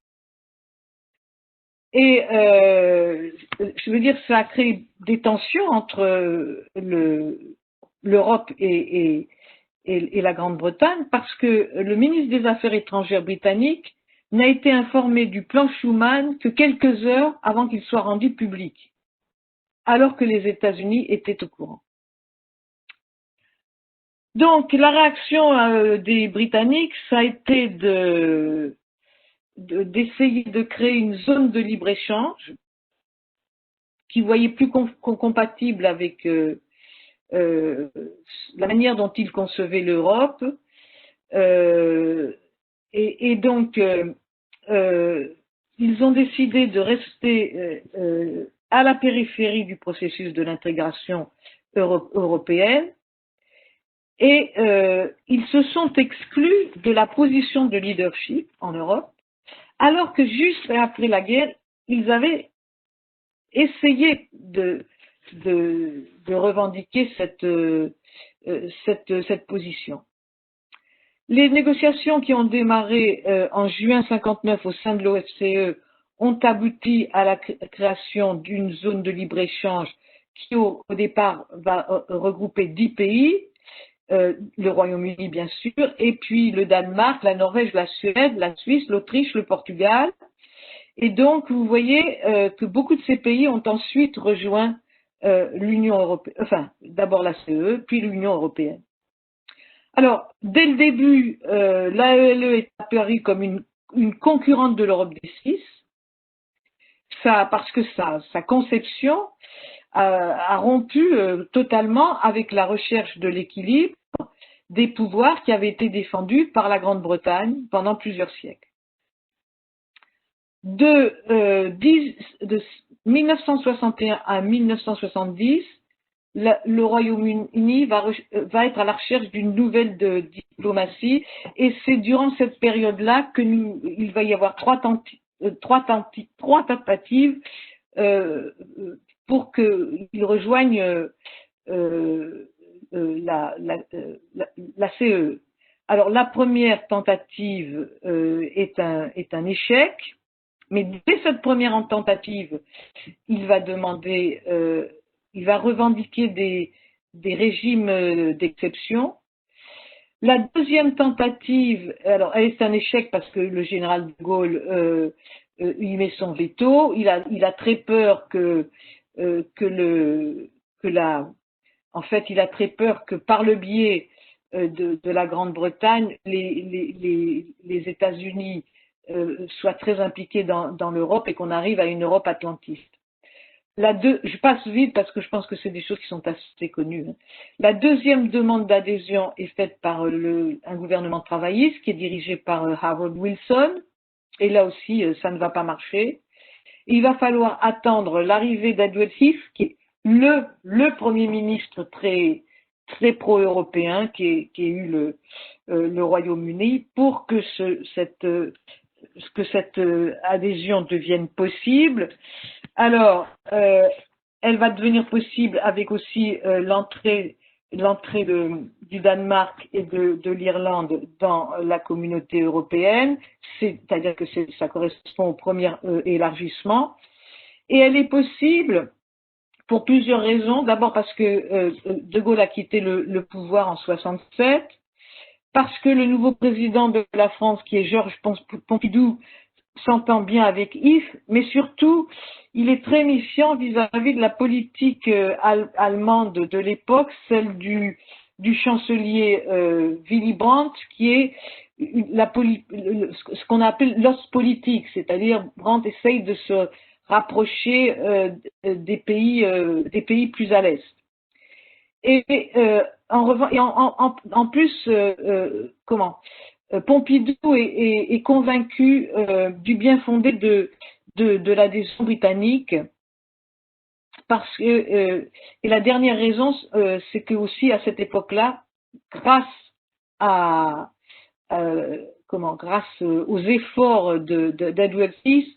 Et je veux dire, ça a créé des tensions entre l'Europe et la Grande-Bretagne, parce que le ministre des Affaires étrangères britannique n'a été informé du plan Schuman que quelques heures avant qu'il soit rendu public, alors que les États-Unis étaient au courant. Donc, la réaction des Britanniques, ça a été d'essayer de créer une zone de libre-échange qui voyait plus compatible avec la manière dont ils concevaient l'Europe. Et donc, ils ont décidé de rester à la périphérie du processus de l'intégration européenne. Et ils se sont exclus de la position de leadership en Europe, alors que juste après la guerre, ils avaient essayé de revendiquer cette position. Les négociations qui ont démarré en juin 59 au sein de l'OFCE ont abouti à la création d'une zone de libre-échange qui au départ va regrouper 10 pays, le Royaume-Uni bien sûr, et puis le Danemark, la Norvège, la Suède, la Suisse, l'Autriche, le Portugal. Et donc vous voyez que beaucoup de ces pays ont ensuite rejoint l'Union européenne, enfin d'abord la CE, puis l'Union européenne. Alors, dès le début, l'AELE est apparue comme une concurrente de l'Europe des six, parce que sa conception a rompu totalement avec la recherche de l'équilibre des pouvoirs qui avaient été défendus par la Grande-Bretagne pendant plusieurs siècles. De 1961 à 1970, le Royaume-Uni va être à la recherche d'une nouvelle diplomatie, et c'est durant cette période-là il va y avoir trois tentatives pour qu'ils rejoignent la CE. Alors la première tentative est un échec, mais dès cette première tentative, il va revendiquer des régimes d'exception. La deuxième tentative, alors elle est un échec parce que le général de Gaulle y met son veto. Il a très peur en fait, il a très peur que par le biais de la Grande-Bretagne, les États-Unis soient très impliqués dans l'Europe et qu'on arrive à une Europe atlantiste. Je passe vite parce que je pense que c'est des choses qui sont assez connues. La deuxième demande d'adhésion est faite par un gouvernement travailliste qui est dirigé par Harold Wilson, et là aussi ça ne va pas marcher. Il va falloir attendre l'arrivée d'Edward Heath, qui est le premier ministre très pro-européen qui ait eu le Royaume-Uni, pour que cette adhésion devienne possible. Alors, elle va devenir possible avec aussi l'entrée du Danemark et de l'Irlande dans la communauté européenne, c'est-à-dire que ça correspond au premier élargissement. Et elle est possible pour plusieurs raisons. D'abord parce que De Gaulle a quitté le pouvoir en 67, parce que le nouveau président de la France, qui est Georges Pompidou, s'entend bien avec Yves, mais surtout, il est très méfiant vis-à-vis de la politique allemande de l'époque, celle du chancelier Willy Brandt, qui est ce qu'on appelle l'Ostpolitik, c'est-à-dire Brandt essaye de se rapprocher des pays plus à l'est. Et en plus, Pompidou est convaincu du bien fondé de l'adhésion britannique, parce que et la dernière raison, c'est que aussi à cette époque-là, grâce aux efforts d'Edward Heath,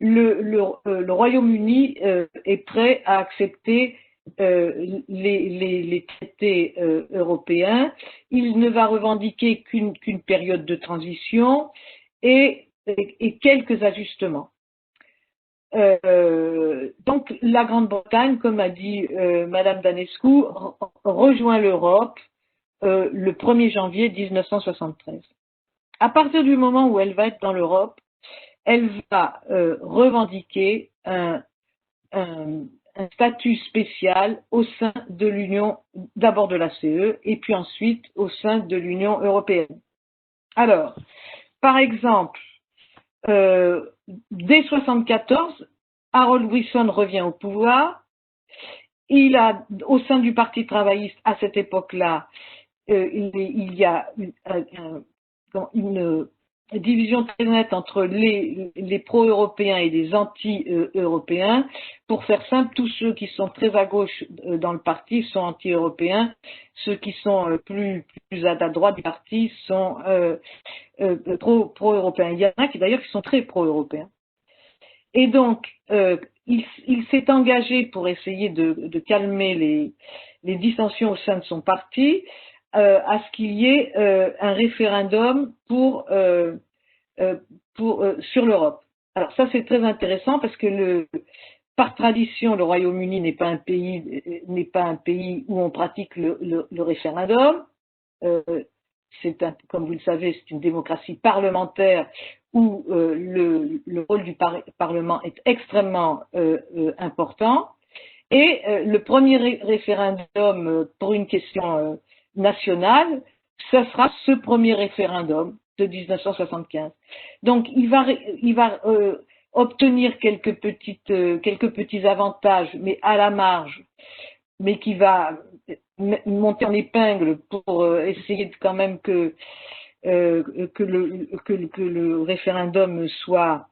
le Royaume-Uni est prêt à accepter les traités européens. Il ne va revendiquer qu'une période de transition et quelques ajustements. Donc la Grande-Bretagne, comme a dit Madame Danescu, rejoint l'Europe le 1er janvier 1973. À partir du moment où elle va être dans l'Europe, elle va revendiquer un statut spécial au sein de l'Union, d'abord de la CE, et puis ensuite au sein de l'Union européenne. Alors, par exemple, dès 1974, Harold Wilson revient au pouvoir. Il a, au sein du Parti travailliste, à cette époque-là, il y a une division très nette entre les pro-européens et les anti-européens. Pour faire simple, tous ceux qui sont très à gauche dans le parti sont anti-européens. Ceux qui sont plus à droite du parti sont pro-européens. Il y en a qui d'ailleurs qui sont très pro-européens. Et donc, il s'est engagé pour essayer de calmer les dissensions au sein de son parti à ce qu'il y ait un référendum sur l'Europe. Alors ça, c'est très intéressant parce que par tradition, le Royaume-Uni n'est pas un pays où on pratique le référendum. Comme vous le savez, c'est une démocratie parlementaire où le rôle du Parlement est extrêmement important. Et le premier référendum pour une question nationale, ce sera ce premier référendum de 1975. Donc, il va obtenir quelques petits avantages, mais à la marge, mais qui va monter en épingle pour essayer quand même que le référendum soit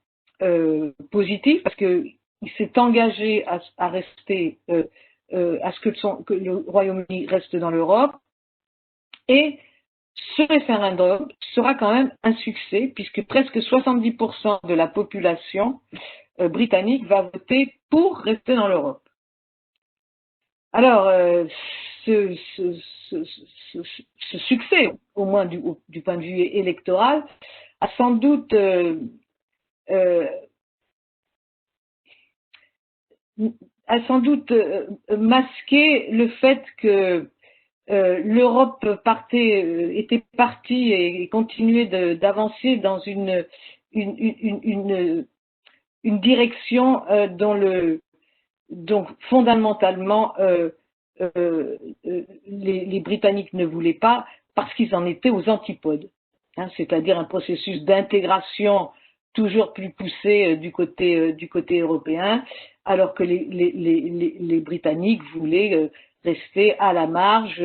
positif, parce que il s'est engagé à rester, à ce que le Royaume-Uni reste dans l'Europe, et ce référendum sera quand même un succès, puisque presque 70% de la population britannique va voter pour rester dans l'Europe. Alors, ce succès, au moins du point de vue électoral, a sans doute masqué le fait que l'Europe était partie et continuait d'avancer dans une direction dont fondamentalement les Britanniques ne voulaient pas, parce qu'ils en étaient aux antipodes, c'est-à-dire un processus d'intégration toujours plus poussé du côté européen, alors que les Britanniques voulaient rester à la marge,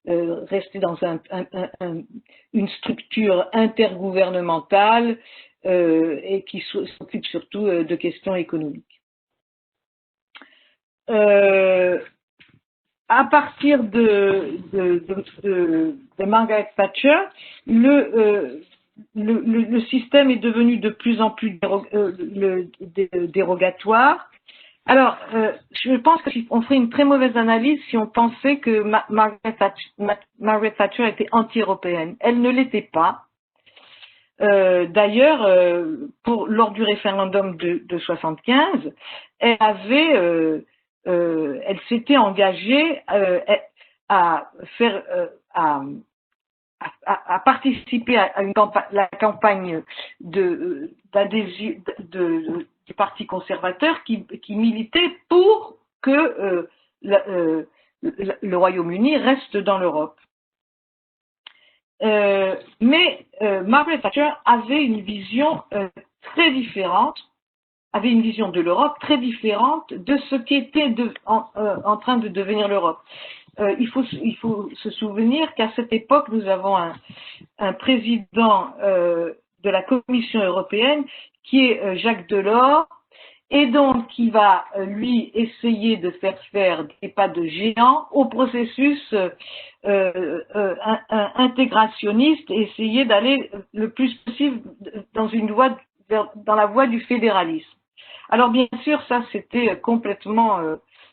rester dans une structure intergouvernementale et qui s'occupe surtout de questions économiques. À partir de Margaret Thatcher, le système est devenu de plus en plus dérogatoire. Alors, je pense qu'on ferait une très mauvaise analyse si on pensait que Margaret Thatcher était anti-européenne. Elle ne l'était pas. D'ailleurs, lors du référendum de 75, elle s'était engagée à participer à la campagne d'adhésion du Parti conservateur qui militait pour que le Royaume-Uni reste dans l'Europe. Mais Margaret Thatcher avait une vision très différente, avait une vision de l'Europe très différente de ce qui était en train de devenir l'Europe. Il faut se souvenir qu'à cette époque, nous avons un président de la Commission européenne qui est Jacques Delors, et donc qui va lui essayer de faire des pas de géant au processus intégrationniste et essayer d'aller le plus possible dans la voie du fédéralisme. Alors bien sûr, ça c'était complètement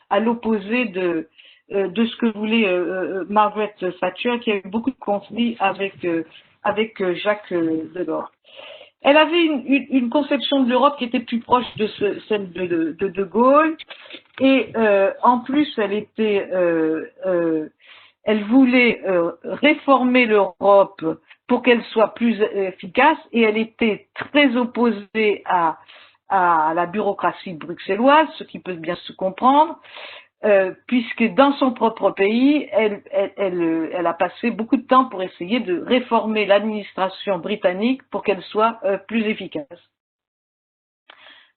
à l'opposé de ce que voulait Margaret Thatcher, qui a eu beaucoup de conflits avec Jacques Delors. Elle avait une conception de l'Europe qui était plus proche de celle de Gaulle, et en plus elle voulait réformer l'Europe pour qu'elle soit plus efficace, et elle était très opposée à la bureaucratie bruxelloise, ce qui peut bien se comprendre, puisque dans son propre pays, elle a passé beaucoup de temps pour essayer de réformer l'administration britannique pour qu'elle soit plus efficace.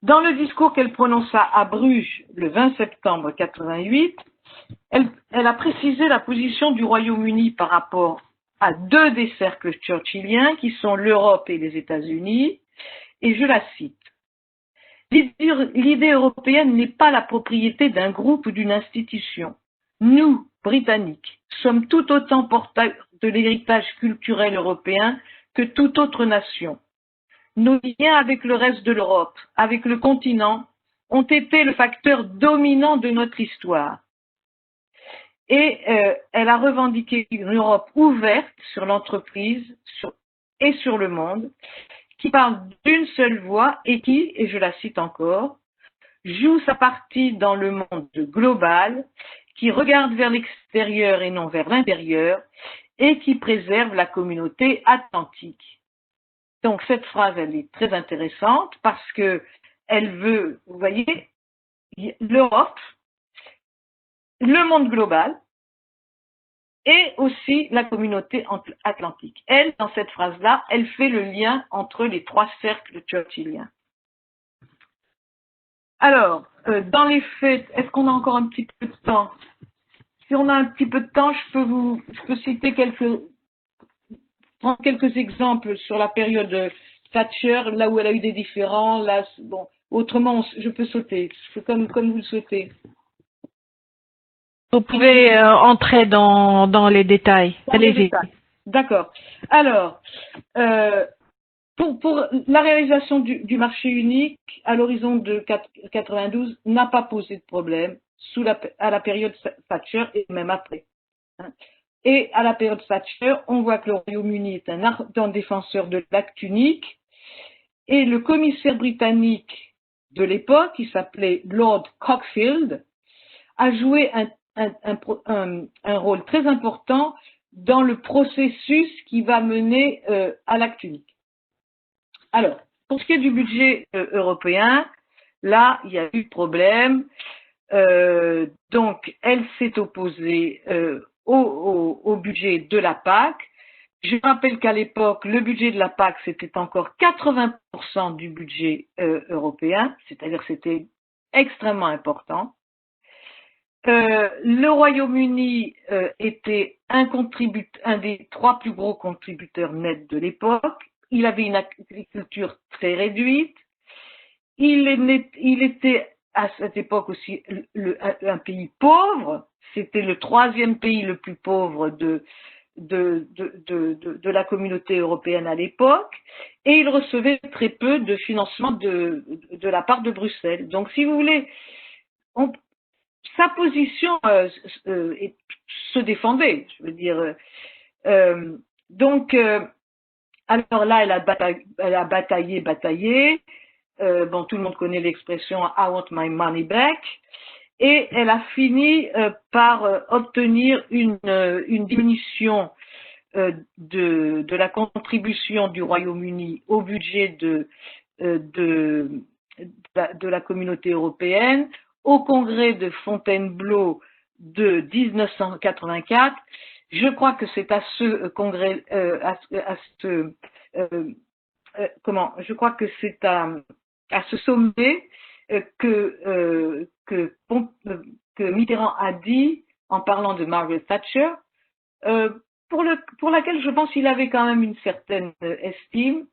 Dans le discours qu'elle prononça à Bruges le 20 septembre 88, elle a précisé la position du Royaume-Uni par rapport à deux des cercles churchilliens qui sont l'Europe et les États-Unis, et je la cite. L'idée européenne n'est pas la propriété d'un groupe ou d'une institution. Nous, Britanniques, sommes tout autant porteurs de l'héritage culturel européen que toute autre nation. Nos liens avec le reste de l'Europe, avec le continent, ont été le facteur dominant de notre histoire. Et elle a revendiqué une Europe ouverte sur l'entreprise et sur le monde, qui parle d'une seule voix et qui, et je la cite encore, joue sa partie dans le monde global, qui regarde vers l'extérieur et non vers l'intérieur, et qui préserve la communauté atlantique. Donc cette phrase, elle est très intéressante parce que elle veut, vous voyez, l'Europe, le monde global et aussi la communauté atlantique. Elle, dans cette phrase-là, elle fait le lien entre les trois cercles churchilliens. Alors, dans les faits, est-ce qu'on a encore un petit peu de temps? Si on a un petit peu de temps, je peux citer prendre quelques exemples sur la période Thatcher, là où elle a eu des différends. Là, bon, autrement, je peux sauter, comme vous le souhaitez.
Vous pouvez entrer dans les détails. Allez-y.
D'accord. Alors, pour la réalisation du marché unique à l'horizon de 92 n'a pas posé de problème à la période Thatcher et même après. Et à la période Thatcher, on voit que le Royaume-Uni est un ardent défenseur de l'acte unique et le commissaire britannique de l'époque, qui s'appelait Lord Cockfield, a joué un rôle très important dans le processus qui va mener à l'acte unique. Alors, pour ce qui est du budget européen, là, il y a eu problème. Donc, elle s'est opposée au budget de la PAC. Je rappelle qu'à l'époque, le budget de la PAC, c'était encore 80% du budget européen, c'est-à-dire que c'était extrêmement important. Le Royaume-Uni était un des trois plus gros contributeurs nets de l'époque. Il avait une agriculture très réduite. Il était à cette époque aussi un pays pauvre. C'était le troisième pays le plus pauvre de la communauté européenne à l'époque. Et il recevait très peu de financement de la part de Bruxelles. Donc, si vous voulez, sa position se défendait, je veux dire. Donc, alors là, elle a bataillé. Bon, tout le monde connaît l'expression I want my money back. Et elle a fini par obtenir une diminution de la contribution du Royaume-Uni au budget de la communauté européenne au congrès de Fontainebleau de 1984. Je crois que c'est à ce congrès, je crois que c'est à ce sommet que Mitterrand a dit, en parlant de Margaret Thatcher, pour laquelle je pense qu'il avait quand même une certaine estime.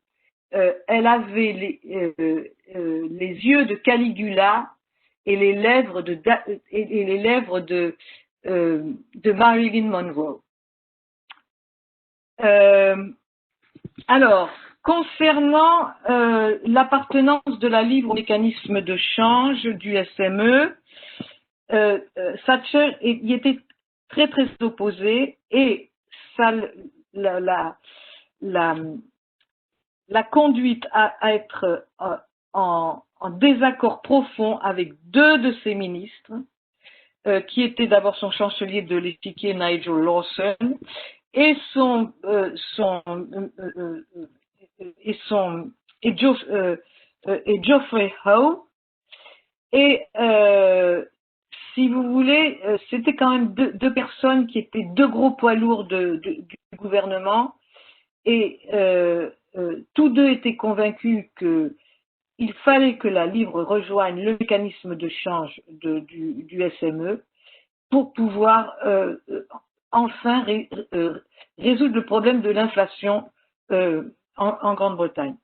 Elle avait les yeux de Caligula et les lèvres de Marilyn Monroe. Alors, concernant l'appartenance de la livre au mécanisme de change du SME, Thatcher y était très très opposée et ça l'a conduite à être en désaccord profond avec deux de ses ministres, qui étaient d'abord son chancelier de l'échiquier Nigel Lawson et Geoffrey Howe. Et si vous voulez, c'était quand même deux personnes qui étaient deux gros poids lourds du gouvernement, et tous deux étaient convaincus qu'il fallait que la livre rejoigne le mécanisme de change du SME pour pouvoir enfin résoudre le problème de l'inflation en Grande-Bretagne.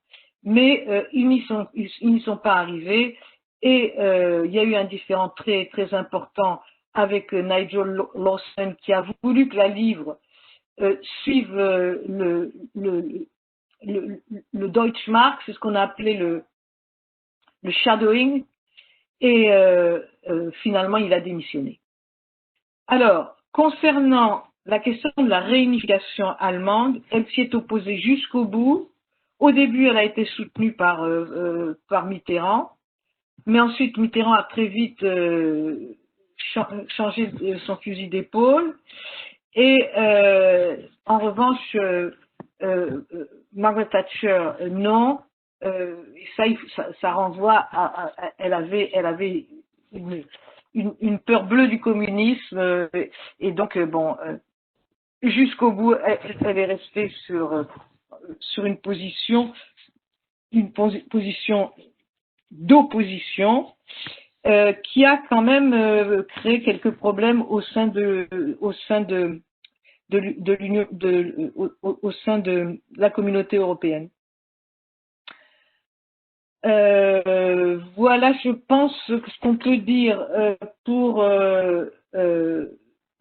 Mais ils n'y sont pas arrivés et il y a eu un différend très, très important avec Nigel Lawson qui a voulu que la livre suive le Deutschmark, c'est ce qu'on a appelé le shadowing, et finalement il a démissionné. Alors, concernant la question de la réunification allemande, elle s'y est opposée jusqu'au bout. Au début, elle a été soutenue par Mitterrand, mais ensuite Mitterrand a très vite changé son fusil d'épaule. Et en revanche, Margaret Thatcher, non. Ça renvoie elle avait une peur bleue du communisme et donc bon, jusqu'au bout, elle est restée sur une position d'opposition qui a quand même créé quelques problèmes au sein de la communauté européenne. Voilà, je pense ce qu'on peut dire pour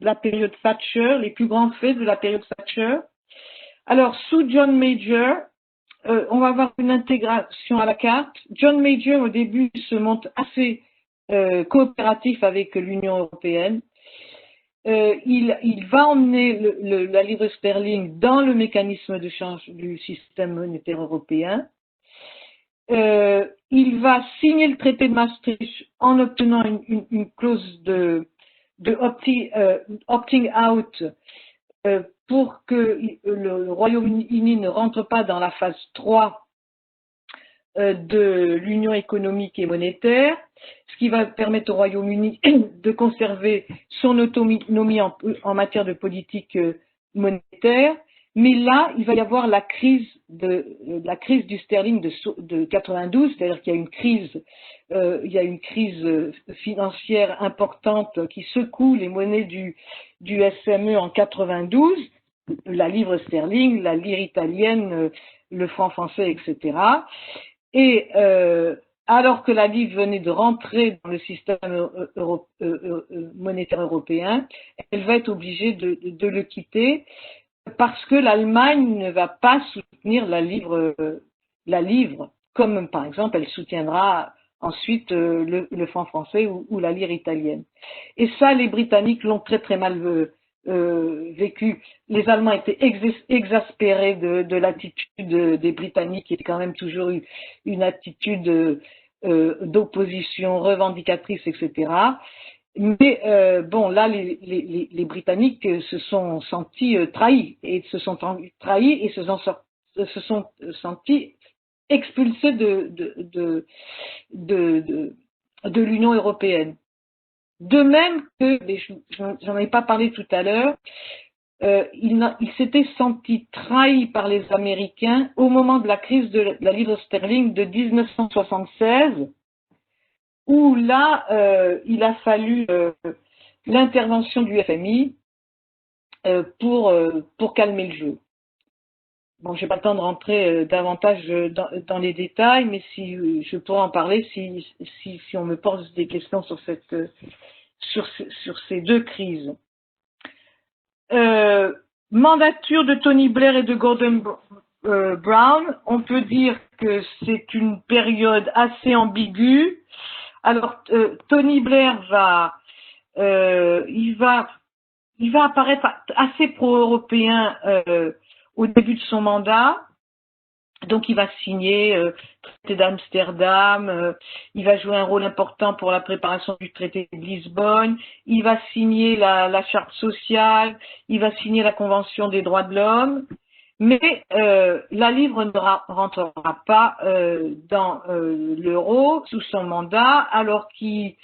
la période Thatcher, les plus grands faits de la période Thatcher. Alors, sous John Major, on va avoir une intégration à la carte. John Major, au début, se montre assez coopératif avec l'Union européenne. Il va emmener la livre sterling dans le mécanisme de change du système monétaire européen. Il va signer le traité de Maastricht en obtenant une clause de opting out pour que le Royaume-Uni ne rentre pas dans la phase 3 de l'Union économique et monétaire, ce qui va permettre au Royaume-Uni de conserver son autonomie en matière de politique monétaire. Mais là, il va y avoir la crise du sterling de 92, c'est-à-dire qu'il y a une crise financière importante qui secoue les monnaies du SME en 92, la livre sterling, la lire italienne, le franc français, etc. Et alors que la livre venait de rentrer dans le système monétaire européen, elle va être obligée de le quitter parce que l'Allemagne ne va pas soutenir la livre, comme par exemple elle soutiendra ensuite le franc français ou la lire italienne. Et ça, les Britanniques l'ont très très mal vécu. Les Allemands étaient exaspérés de l'attitude des Britanniques, qui était quand même toujours une attitude d'opposition revendicatrice, etc. Mais bon, là, les Britanniques se sont sentis trahis et se sont sentis expulsés de l'Union européenne. De même que, j'en ai pas parlé tout à l'heure, il s'était senti trahi par les Américains au moment de la crise de la livre sterling de 1976. Où là, il a fallu l'intervention du FMI pour calmer le jeu. Bon, j'ai pas le temps de rentrer davantage dans les détails, mais si je pourrais en parler si on me pose des questions sur ces deux crises. Mandature de Tony Blair et de Gordon Brown, on peut dire que c'est une période assez ambiguë. Alors, Tony Blair il va apparaître assez pro-européen au début de son mandat. Donc, il va signer le traité d'Amsterdam, il va jouer un rôle important pour la préparation du traité de Lisbonne, il va signer la charte sociale, il va signer la convention des droits de l'homme. Mais la livre ne rentrera pas dans l'euro sous son mandat, alors qu'il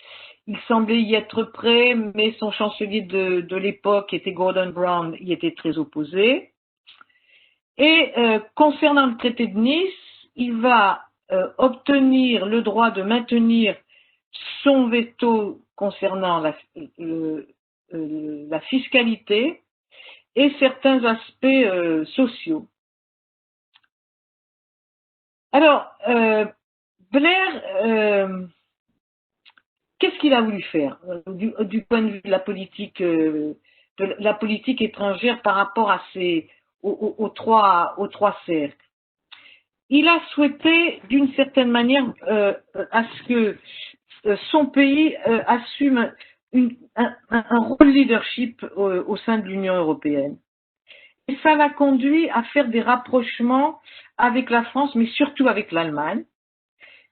semblait y être prêt, mais son chancelier de l'époque, qui était Gordon Brown, y était très opposé. Et concernant le traité de Nice, il va obtenir le droit de maintenir son veto concernant la fiscalité, et certains aspects sociaux. Alors, Blair, qu'est-ce qu'il a voulu faire du point de vue de la politique étrangère par rapport à aux trois cercles? Il a souhaité, d'une certaine manière, à ce que son pays assume un rôle leadership au sein de l'Union européenne. Et ça l'a conduit à faire des rapprochements avec la France, mais surtout avec l'Allemagne,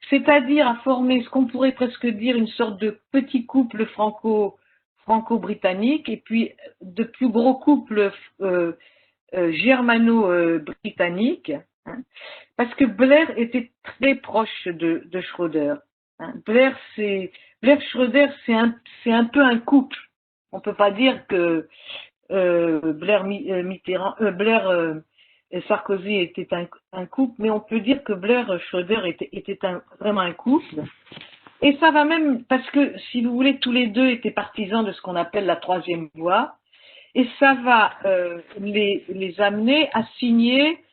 c'est-à-dire à former ce qu'on pourrait presque dire une sorte de petit couple franco-britannique et puis de plus gros couples germano-britanniques, hein, parce que Blair était très proche de Schröder. Hein. Blair-Schröder, c'est un peu un couple. On peut pas dire que Sarkozy était un couple, mais on peut dire que Blair-Schröder était vraiment un couple. Et ça va même, parce que si vous voulez, tous les deux étaient partisans de ce qu'on appelle la troisième voie, et ça va les amener à signer,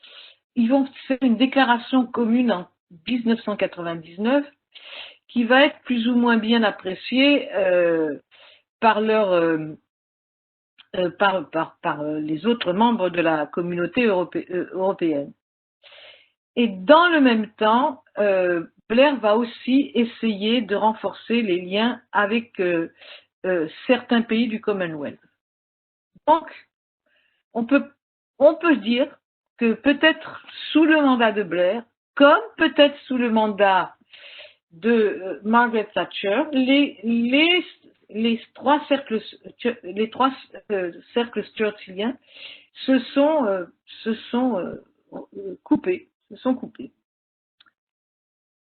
ils vont faire une déclaration commune en 1999 qui va être plus ou moins bien appréciée par les autres membres de la communauté européenne. Et dans le même temps, Blair va aussi essayer de renforcer les liens avec certains pays du Commonwealth. Donc, on peut dire que peut-être sous le mandat de Blair, comme peut-être sous le mandat de Margaret Thatcher, les trois cercles churchilliens se sont coupés.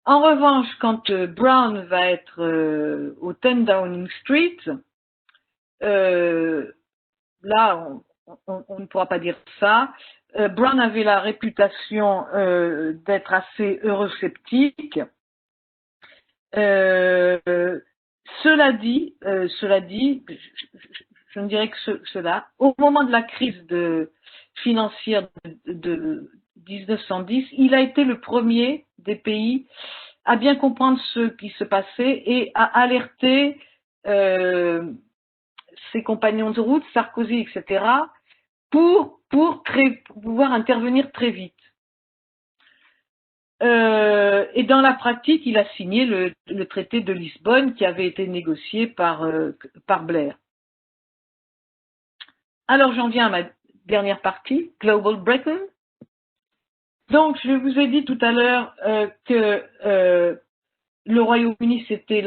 En revanche, quand Brown va être au 10 Downing Street, là, on ne pourra pas dire ça. Brown avait la réputation d'être assez eurosceptique. Cela dit, je ne dirais que cela. Au moment de la crise financière de 1910, il a été le premier des pays à bien comprendre ce qui se passait et à alerter ses compagnons de route, Sarkozy, etc., pour pouvoir intervenir très vite. Et dans la pratique, il a signé le traité de Lisbonne qui avait été négocié par Blair. Alors j'en viens à ma dernière partie, Global Britain. Donc je vous ai dit tout à l'heure que le Royaume-Uni s'était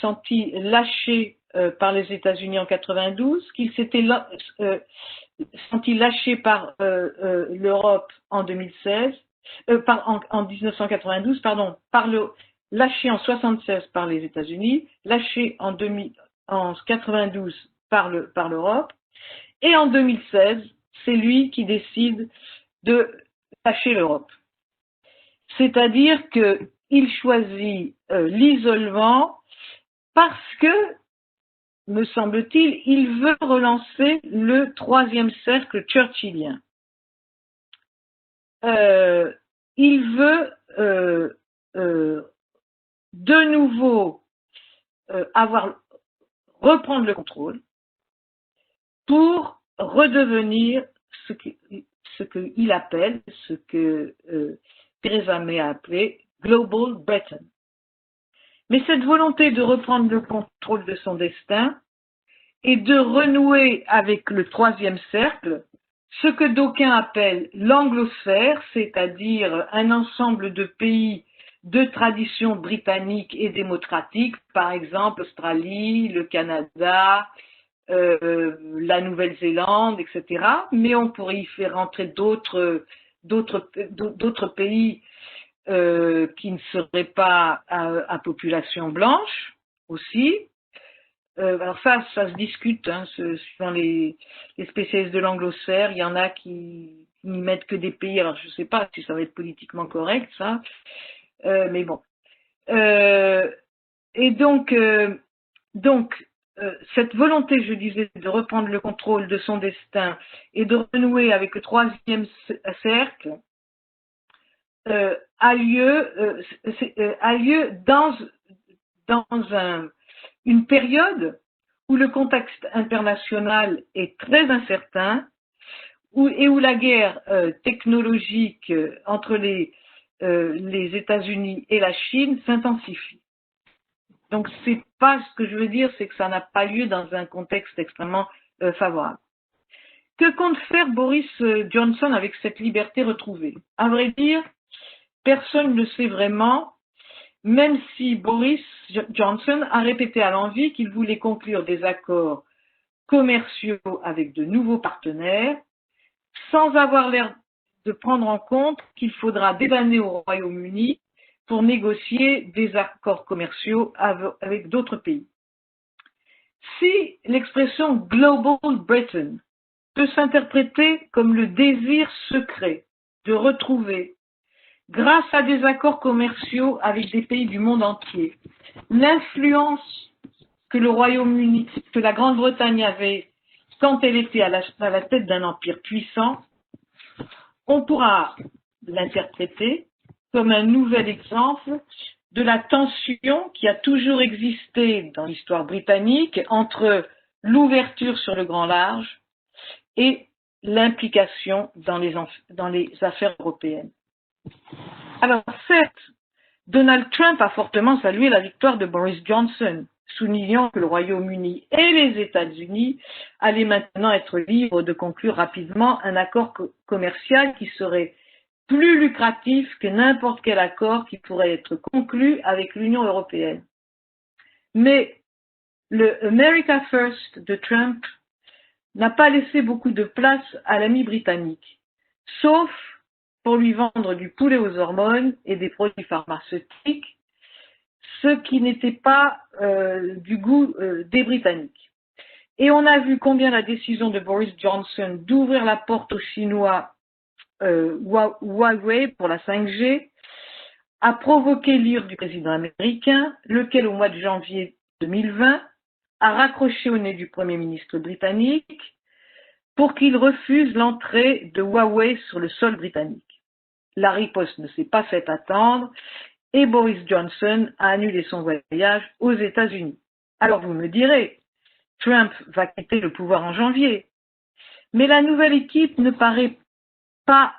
senti lâché par les États-Unis en 92, qu'il s'était senti lâché par l'Europe en 2016. En 1992, pardon, lâché en 76 par les États-Unis, lâché en 92 par l'Europe, et en 2016, c'est lui qui décide de lâcher l'Europe. C'est-à-dire qu'il choisit l'isolement parce que, me semble-t-il, il veut relancer le troisième cercle churchillien. Il veut de nouveau reprendre le contrôle pour redevenir ce qu'il appelle, ce que Theresa May a appelé Global Britain. Mais cette volonté de reprendre le contrôle de son destin et de renouer avec le troisième cercle, ce que d'aucuns appellent l'anglosphère, c'est-à-dire un ensemble de pays de tradition britannique et démocratique, par exemple Australie, le Canada, la Nouvelle-Zélande, etc. Mais on pourrait y faire rentrer d'autres pays qui ne seraient pas à population blanche aussi. Alors ça se discute, hein, suivant les spécialistes de l'anglosphère. Il y en a qui n'y mettent que des pays. Alors je ne sais pas si ça va être politiquement correct, ça, mais bon. Et donc cette volonté, je disais, de reprendre le contrôle de son destin et de renouer avec le troisième cercle a lieu dans une période où le contexte international est très incertain et où la guerre technologique entre les États-Unis et la Chine s'intensifie. Donc, c'est pas ce que je veux dire, c'est que ça n'a pas lieu dans un contexte extrêmement favorable. Que compte faire Boris Johnson avec cette liberté retrouvée? À vrai dire, personne ne sait vraiment, même si Boris Johnson a répété à l'envi qu'il voulait conclure des accords commerciaux avec de nouveaux partenaires, sans avoir l'air de prendre en compte qu'il faudra des années au Royaume-Uni pour négocier des accords commerciaux avec d'autres pays. Si l'expression Global Britain peut s'interpréter comme le désir secret de retrouver, grâce à des accords commerciaux avec des pays du monde entier, l'influence que le Royaume-Uni, que la Grande-Bretagne avait quand elle était à la tête d'un empire puissant, on pourra l'interpréter comme un nouvel exemple de la tension qui a toujours existé dans l'histoire britannique entre l'ouverture sur le grand large et l'implication dans les affaires européennes. Alors certes, Donald Trump a fortement salué la victoire de Boris Johnson, soulignant que le Royaume-Uni et les États-Unis allaient maintenant être libres de conclure rapidement un accord commercial qui serait plus lucratif que n'importe quel accord qui pourrait être conclu avec l'Union européenne. Mais le America First de Trump n'a pas laissé beaucoup de place à l'ami britannique, sauf pour lui vendre du poulet aux hormones et des produits pharmaceutiques, ce qui n'était pas du goût des Britanniques. Et on a vu combien la décision de Boris Johnson d'ouvrir la porte aux Chinois Huawei pour la 5G a provoqué l'ire du président américain, lequel au mois de janvier 2020 a raccroché au nez du Premier ministre britannique pour qu'il refuse l'entrée de Huawei sur le sol britannique. La riposte ne s'est pas fait attendre et Boris Johnson a annulé son voyage aux États-Unis. Alors vous me direz, Trump va quitter le pouvoir en janvier, mais la nouvelle équipe ne paraît pas,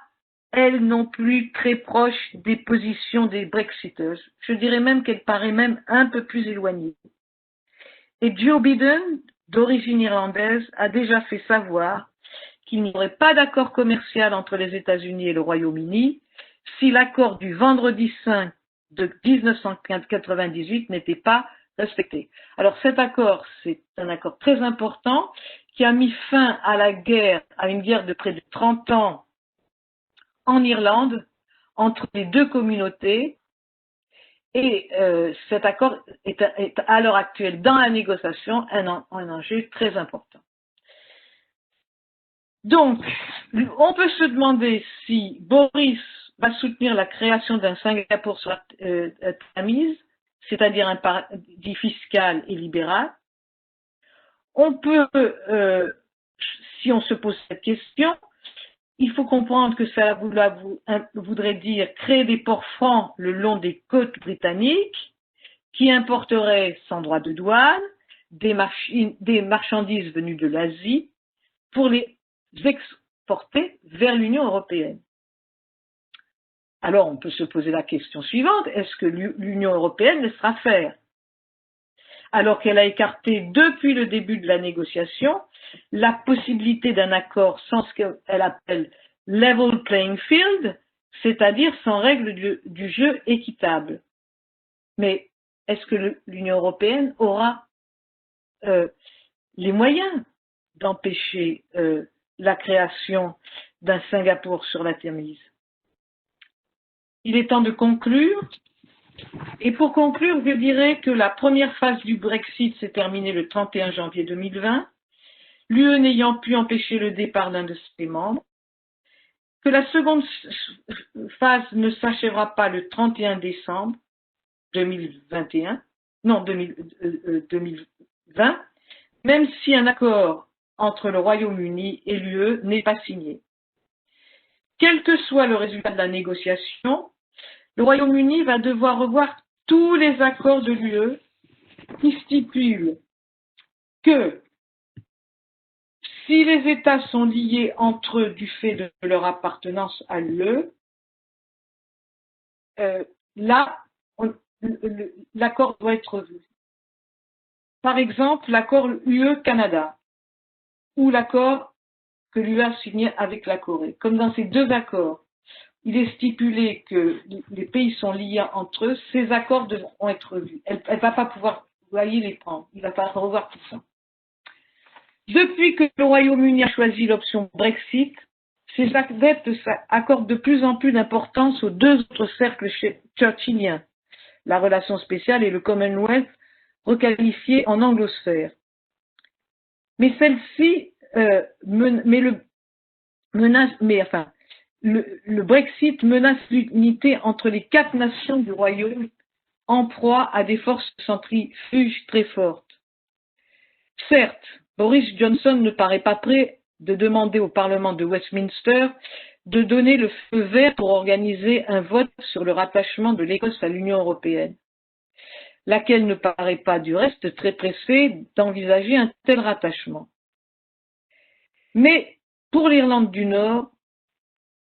elle non plus, très proche des positions des Brexiters. Je dirais même qu'elle paraît même un peu plus éloignée. Et Joe Biden, d'origine irlandaise, a déjà fait savoir qu'il n'y aurait pas d'accord commercial entre les États-Unis et le Royaume-Uni si l'accord du vendredi saint de 1998 n'était pas respecté. Alors cet accord, c'est un accord très important qui a mis fin à une guerre de près de 30 ans en Irlande entre les deux communautés et cet accord est à l'heure actuelle dans la négociation un enjeu très important. Donc, on peut se demander si Boris va soutenir la création d'un Singapour sur la Tamise, c'est-à-dire un paradis fiscal et libéral. On peut, si on se pose cette question, il faut comprendre que ça voudrait dire créer des ports francs le long des côtes britanniques qui importeraient sans droit de douane des marchandises venues de l'Asie pour les exporter vers l'Union européenne. Alors on peut se poser la question suivante, est-ce que l'Union européenne laissera faire? Alors qu'elle a écarté depuis le début de la négociation la possibilité d'un accord sans ce qu'elle appelle level playing field, c'est-à-dire sans règles du jeu équitable. Mais est-ce que l'Union européenne aura les moyens d'empêcher la création d'un Singapour sur la Tamise? Il est temps de conclure. Et pour conclure, je dirais que la première phase du Brexit s'est terminée le 31 janvier 2020, l'UE n'ayant pu empêcher le départ d'un de ses membres, que la seconde phase ne s'achèvera pas le 31 décembre 2020, même si un accord entre le Royaume-Uni et l'UE n'est pas signé. Quel que soit le résultat de la négociation, le Royaume-Uni va devoir revoir tous les accords de l'UE qui stipulent que si les États sont liés entre eux du fait de leur appartenance à l'UE, là, l'accord doit être revu. Par exemple, l'accord UE-Canada ou l'accord que l'UE a signé avec la Corée. Comme dans ces deux accords, il est stipulé que les pays sont liés entre eux, ces accords devront être revus. Elle ne va pas pouvoir, les prendre. Il va falloir revoir tout ça. Depuis que le Royaume-Uni a choisi l'option Brexit, ces adeptes accordent de plus en plus d'importance aux deux autres cercles churchilliens, la relation spéciale et le Commonwealth, requalifiés en anglosphère. Mais celle-ci, le Brexit menace l'unité entre les 4 nations du Royaume en proie à des forces centrifuges très fortes. Certes, Boris Johnson ne paraît pas prêt de demander au Parlement de Westminster de donner le feu vert pour organiser un vote sur le rattachement de l'Écosse à l'Union européenne, laquelle ne paraît pas du reste très pressée d'envisager un tel rattachement. Mais pour l'Irlande du Nord,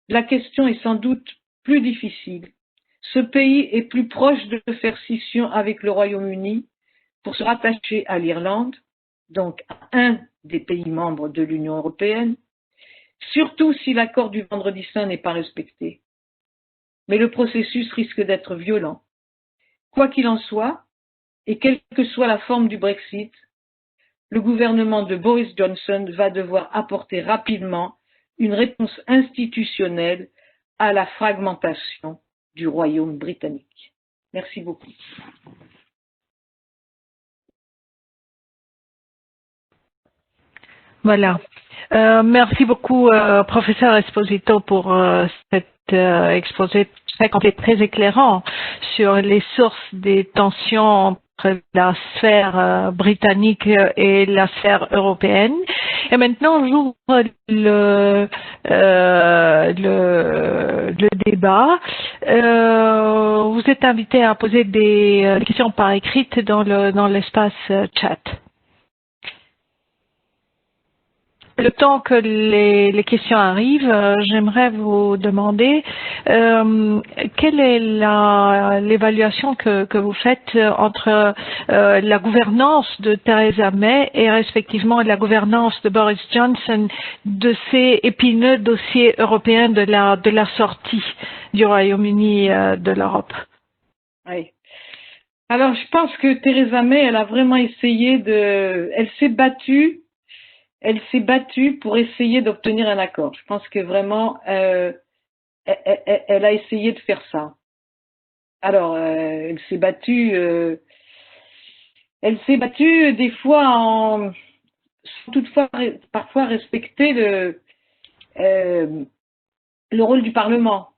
la question est sans doute plus difficile. Ce pays est plus proche de faire scission avec le Royaume-Uni pour se rattacher à l'Irlande, donc à un des pays membres de l'Union européenne, surtout si l'accord du Vendredi Saint n'est pas respecté. Mais le processus risque d'être violent. Quoi qu'il en soit, et quelle que soit la forme du Brexit, le gouvernement de Boris Johnson va devoir apporter rapidement une réponse institutionnelle à la fragmentation du Royaume britannique. Merci beaucoup.
Voilà. Merci beaucoup, professeur Esposito, pour cet exposé très complet, très éclairant sur les sources des tensions entre la sphère britannique et la sphère européenne. Et maintenant, j'ouvre le débat. Vous êtes invité à poser des questions par écrite dans l'espace chat. Le temps que les questions arrivent, j'aimerais vous demander quelle est l'évaluation que vous faites entre la gouvernance de Theresa May et respectivement la gouvernance de Boris Johnson de ces épineux dossiers européens de la sortie du Royaume-Uni de l'Europe.
Oui. Alors, je pense que Theresa May, elle a vraiment essayé elle s'est battue pour essayer d'obtenir un accord. Je pense que vraiment, elle a essayé de faire ça. Alors, elle s'est battue des fois sans toutefois parfois respecter le rôle du Parlement.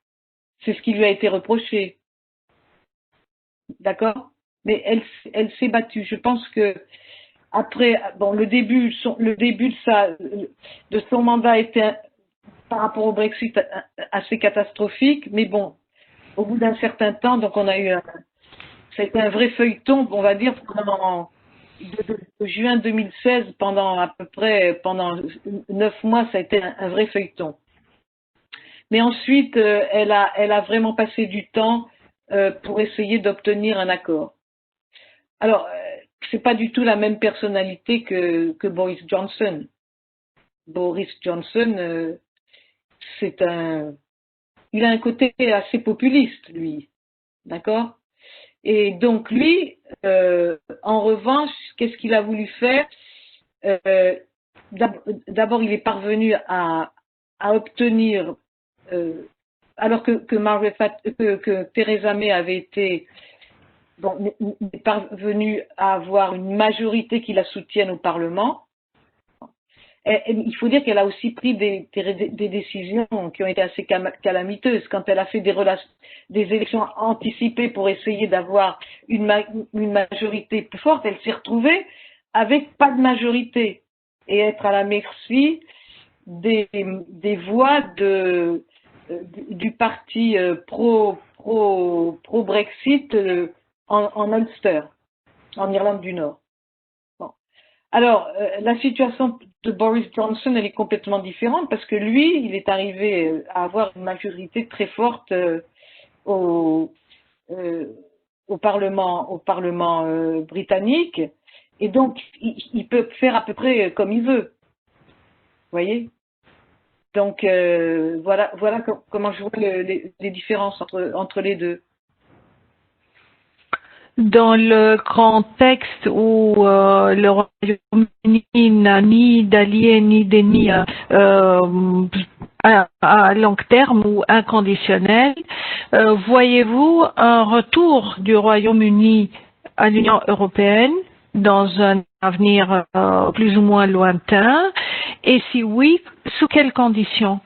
C'est ce qui lui a été reproché. D'accord? Mais elle s'est battue. Je pense que après, bon, le début de son mandat était, par rapport au Brexit, assez catastrophique, mais bon, au bout d'un certain temps, donc ça a été un vrai feuilleton, on va dire, de juin 2016, pendant 9 mois, ça a été un vrai feuilleton. Mais ensuite, elle a vraiment passé du temps pour essayer d'obtenir un accord. Alors, c'est pas du tout la même personnalité que Boris Johnson. Boris Johnson, il a un côté assez populiste, lui, d'accord? Et donc lui, en revanche, qu'est-ce qu'il a voulu faire? D'abord, il est parvenu à obtenir, alors que Theresa May avait été n'est parvenu à avoir une majorité qui la soutienne au Parlement. Il faut dire qu'elle a aussi pris des décisions qui ont été assez calamiteuses. Quand elle a fait des élections anticipées pour essayer d'avoir une majorité plus forte, elle s'est retrouvée avec pas de majorité et être à la merci des voix du parti pro-Brexit en Ulster, en Irlande du Nord. Bon. Alors, la situation de Boris Johnson, elle est complètement différente parce que lui, il est arrivé à avoir une majorité très forte au Parlement britannique, et donc il peut faire à peu près comme il veut. Vous voyez? Donc voilà comment je vois les différences entre les deux.
Dans le contexte où le Royaume-Uni n'a ni d'alliés ni d'ennemis à long terme ou inconditionnel, voyez-vous un retour du Royaume-Uni à l'Union européenne dans un avenir plus ou moins lointain? Et si oui, sous quelles conditions?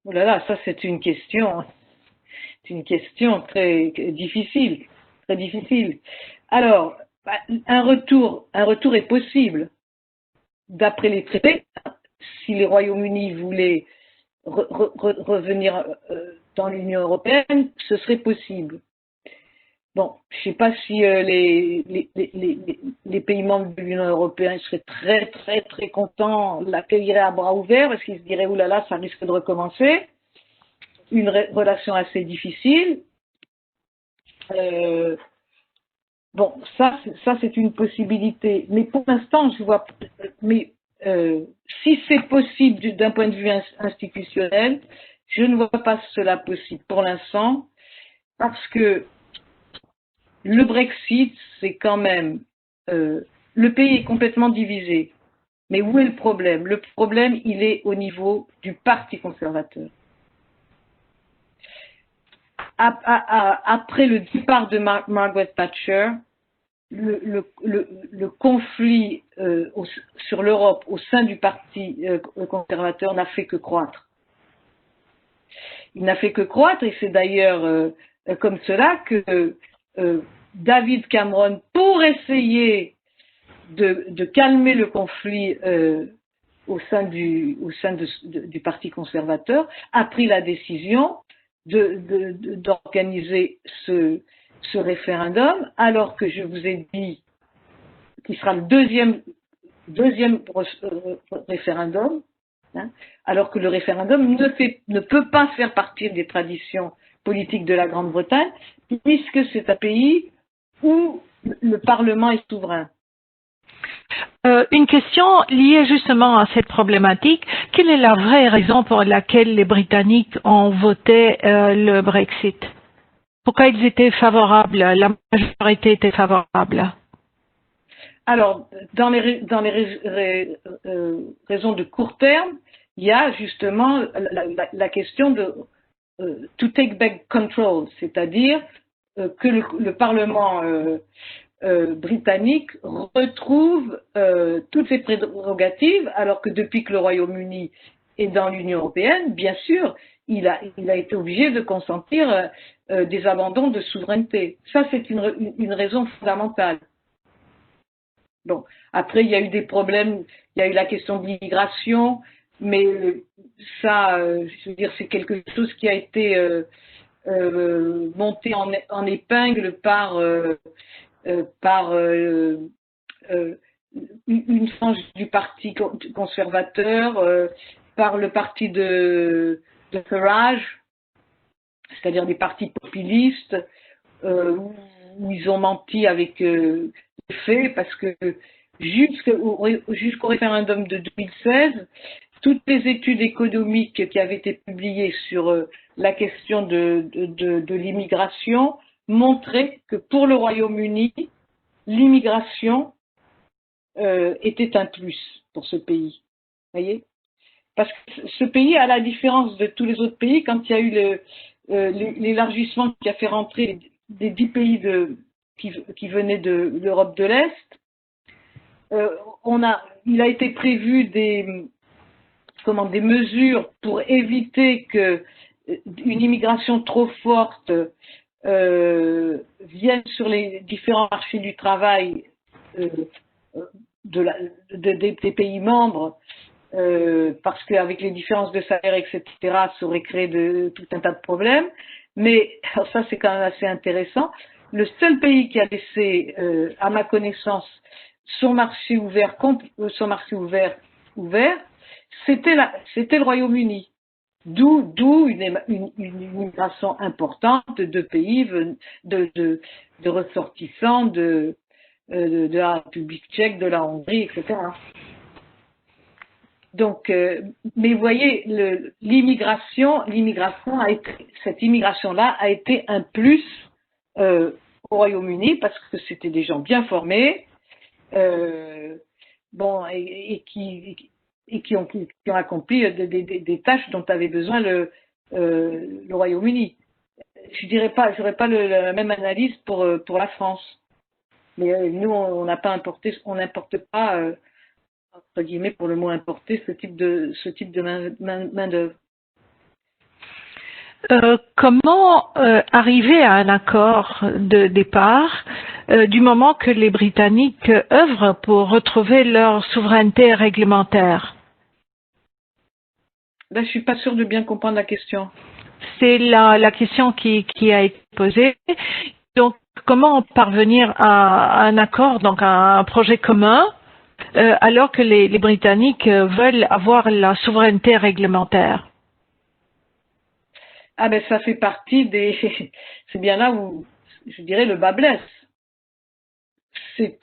Oh là là, ça c'est une question très difficile, très difficile. Alors, un retour est possible d'après les traités. Si les Royaumes-Unis voulaient revenir dans l'Union européenne, ce serait possible. Bon, je ne sais pas si les pays membres de l'Union européenne seraient très, très, très contents, l'accueilleraient à bras ouverts, parce qu'ils se diraient, oulala, ça risque de recommencer. Une relation assez difficile. Bon, ça c'est une possibilité. Mais pour l'instant, je vois. Mais si c'est possible d'un point de vue institutionnel, je ne vois pas cela possible pour l'instant, parce que le Brexit, c'est quand même le pays est complètement divisé. Mais où est le problème? Le problème, il est au niveau du Parti conservateur. Après le départ de Margaret Thatcher, le conflit sur l'Europe au sein du Parti conservateur n'a fait que croître. Il n'a fait que croître, et c'est d'ailleurs comme cela que David Cameron, pour essayer de calmer le conflit au sein du Parti conservateur, a pris la décision d'organiser ce référendum, alors que je vous ai dit qu'il sera le deuxième référendum, hein, alors que le référendum ne peut pas faire partie des traditions politiques de la Grande-Bretagne, puisque c'est un pays où le Parlement est souverain.
Une question liée justement à cette problématique. Quelle est la vraie raison pour laquelle les Britanniques ont voté le Brexit? Pourquoi ils étaient favorables? La majorité était favorable.
Alors, dans les raisons de court terme, il y a justement la question de to take back control, c'est-à-dire que le Parlement britannique retrouve toutes ses prérogatives, alors que depuis que le Royaume-Uni est dans l'Union européenne, bien sûr, il a été obligé de consentir des abandons de souveraineté. Ça, c'est une raison fondamentale. Bon, après, il y a eu des problèmes, il y a eu la question de l'immigration, mais ça, je veux dire, c'est quelque chose qui a été monté en épingle par une frange du parti conservateur, par le parti de Farage, c'est-à-dire des partis populistes, où ils ont menti avec les faits, parce que jusqu'au référendum de 2016, toutes les études économiques qui avaient été publiées sur la question de l'immigration montraient que pour le Royaume-Uni, l'immigration était un plus pour ce pays. Voyez? Parce que ce pays, à la différence de tous les autres pays, quand il y a eu l'élargissement qui a fait rentrer les 10 pays qui venaient de l'Europe de l'Est, il a été prévu des mesures pour éviter que une immigration trop forte vienne sur les différents marchés du travail euh, des pays membres, parce qu'avec les différences de salaire, etc., ça aurait créé tout un tas de problèmes. Mais alors ça, c'est quand même assez intéressant. Le seul pays qui a laissé, à ma connaissance, son marché ouvert, c'était le Royaume-Uni. D'où une immigration importante de pays, de ressortissants de la République tchèque, de la Hongrie, etc. Donc, mais vous voyez, cette immigration-là a été un plus au Royaume-Uni parce que c'était des gens bien formés, bon, et qui ont accompli des tâches dont avait besoin le Royaume-Uni. J'aurais pas la même analyse pour la France. Mais nous, on n'importe pas, entre guillemets, pour le mot importer, ce type de main-d'œuvre.
Comment arriver à un accord de départ du moment que les Britanniques œuvrent pour retrouver leur souveraineté réglementaire?
Là, je suis pas sûre de bien comprendre la question.
C'est la question qui a été posée. Donc, comment parvenir à un accord, donc à un projet commun, alors que les Britanniques veulent avoir la souveraineté réglementaire?
Ah ben ça fait partie c'est bien là où, je dirais, le bas blesse. C'est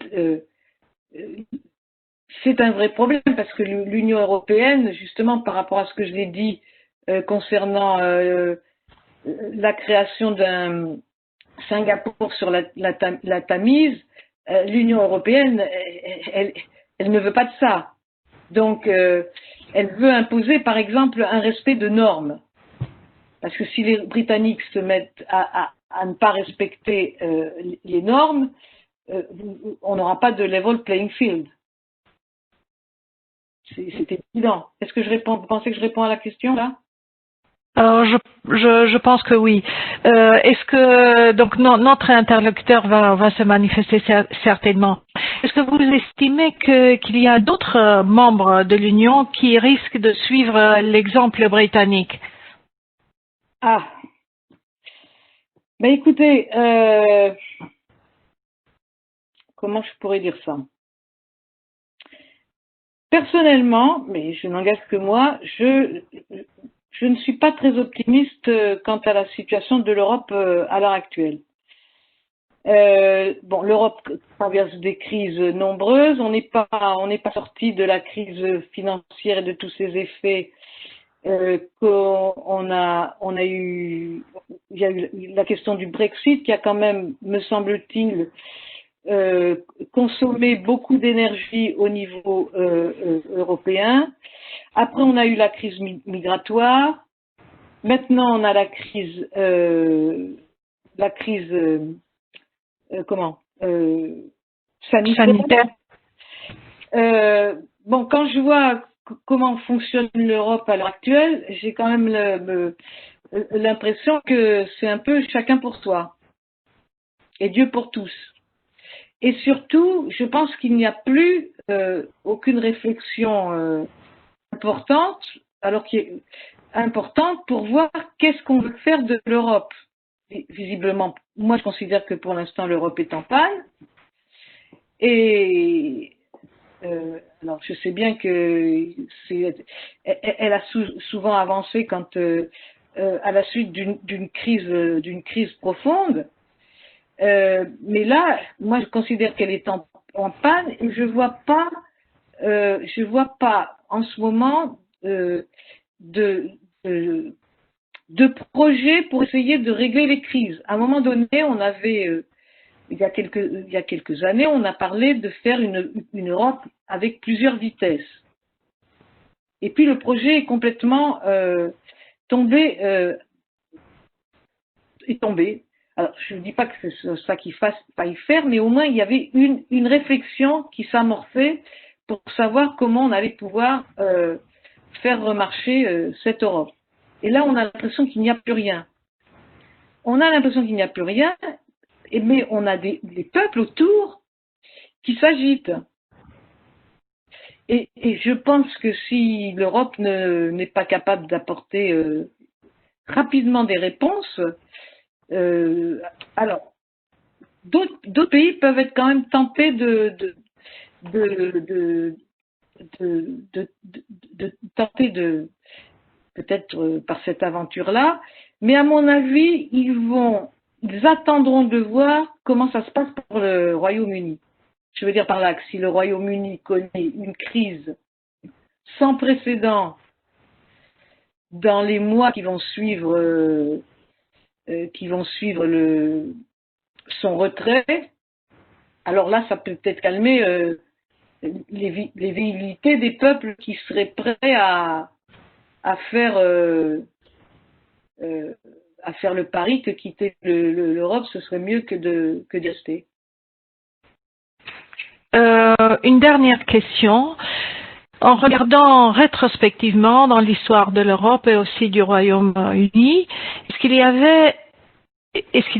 un vrai problème parce que l'Union européenne, justement, par rapport à ce que je l'ai dit concernant la création d'un Singapour sur la Tamise, l'Union européenne, elle ne veut pas de ça. Donc, elle veut imposer, par exemple, un respect de normes. Parce que si les Britanniques se mettent à ne pas respecter les normes, on n'aura pas de level playing field. C'est évident. Est-ce que vous pensez que je réponds à la question là?
Alors, je pense que oui. Est-ce que donc notre interlocuteur va se manifester certainement. Est-ce que vous estimez qu'il y a d'autres membres de l'Union qui risquent de suivre l'exemple britannique?
Ah, ben écoutez, comment je pourrais dire ça? Personnellement, mais je n'engage que moi, je ne suis pas très optimiste quant à la situation de l'Europe à l'heure actuelle. Bon, l'Europe traverse des crises nombreuses. On n'est pas sorti de la crise financière et de tous ses effets. Il y a eu la question du Brexit qui a quand même, me semble-t-il, consommé beaucoup d'énergie au niveau européen. Après, on a eu la crise migratoire. Maintenant, on a la crise sanitaire. Bon, quand je vois comment fonctionne l'Europe à l'heure actuelle, j'ai quand même l'impression que c'est un peu chacun pour soi et Dieu pour tous. Et surtout, je pense qu'il n'y a plus aucune réflexion importante, alors qui est importante pour voir qu'est-ce qu'on veut faire de l'Europe. Visiblement, moi je considère que pour l'instant l'Europe est en panne. Et alors je sais bien que elle a souvent avancé quand à la suite d'une crise profonde. Mais là, moi je considère qu'elle est en panne et je vois pas en ce moment de projet pour essayer de régler les crises. À un moment donné, on avait il y a quelques années, on a parlé de faire une Europe avec plusieurs vitesses. Et puis le projet est complètement tombé. Alors, je ne dis pas que c'est ça qu'il fasse pas y faire, mais au moins il y avait une réflexion qui s'amorçait pour savoir comment on allait pouvoir faire remarcher cette Europe. Et là, on a l'impression qu'il n'y a plus rien. Mais on a des peuples autour qui s'agitent. Et je pense que si l'Europe n'est pas capable d'apporter rapidement des réponses, alors d'autres pays peuvent être quand même tentés de tenter de peut-être par cette aventure-là, mais à mon avis, ils attendront de voir comment ça se passe pour le Royaume-Uni. Je veux dire par là que si le Royaume-Uni connaît une crise sans précédent dans les mois qui vont suivre son retrait, alors là, ça peut peut-être calmer les velléités des peuples qui seraient prêts à faire le pari que quitter l'Europe, ce serait mieux que d'y rester.
Une dernière question. En regardant rétrospectivement dans l'histoire de l'Europe et aussi du Royaume-Uni, est-ce qu'il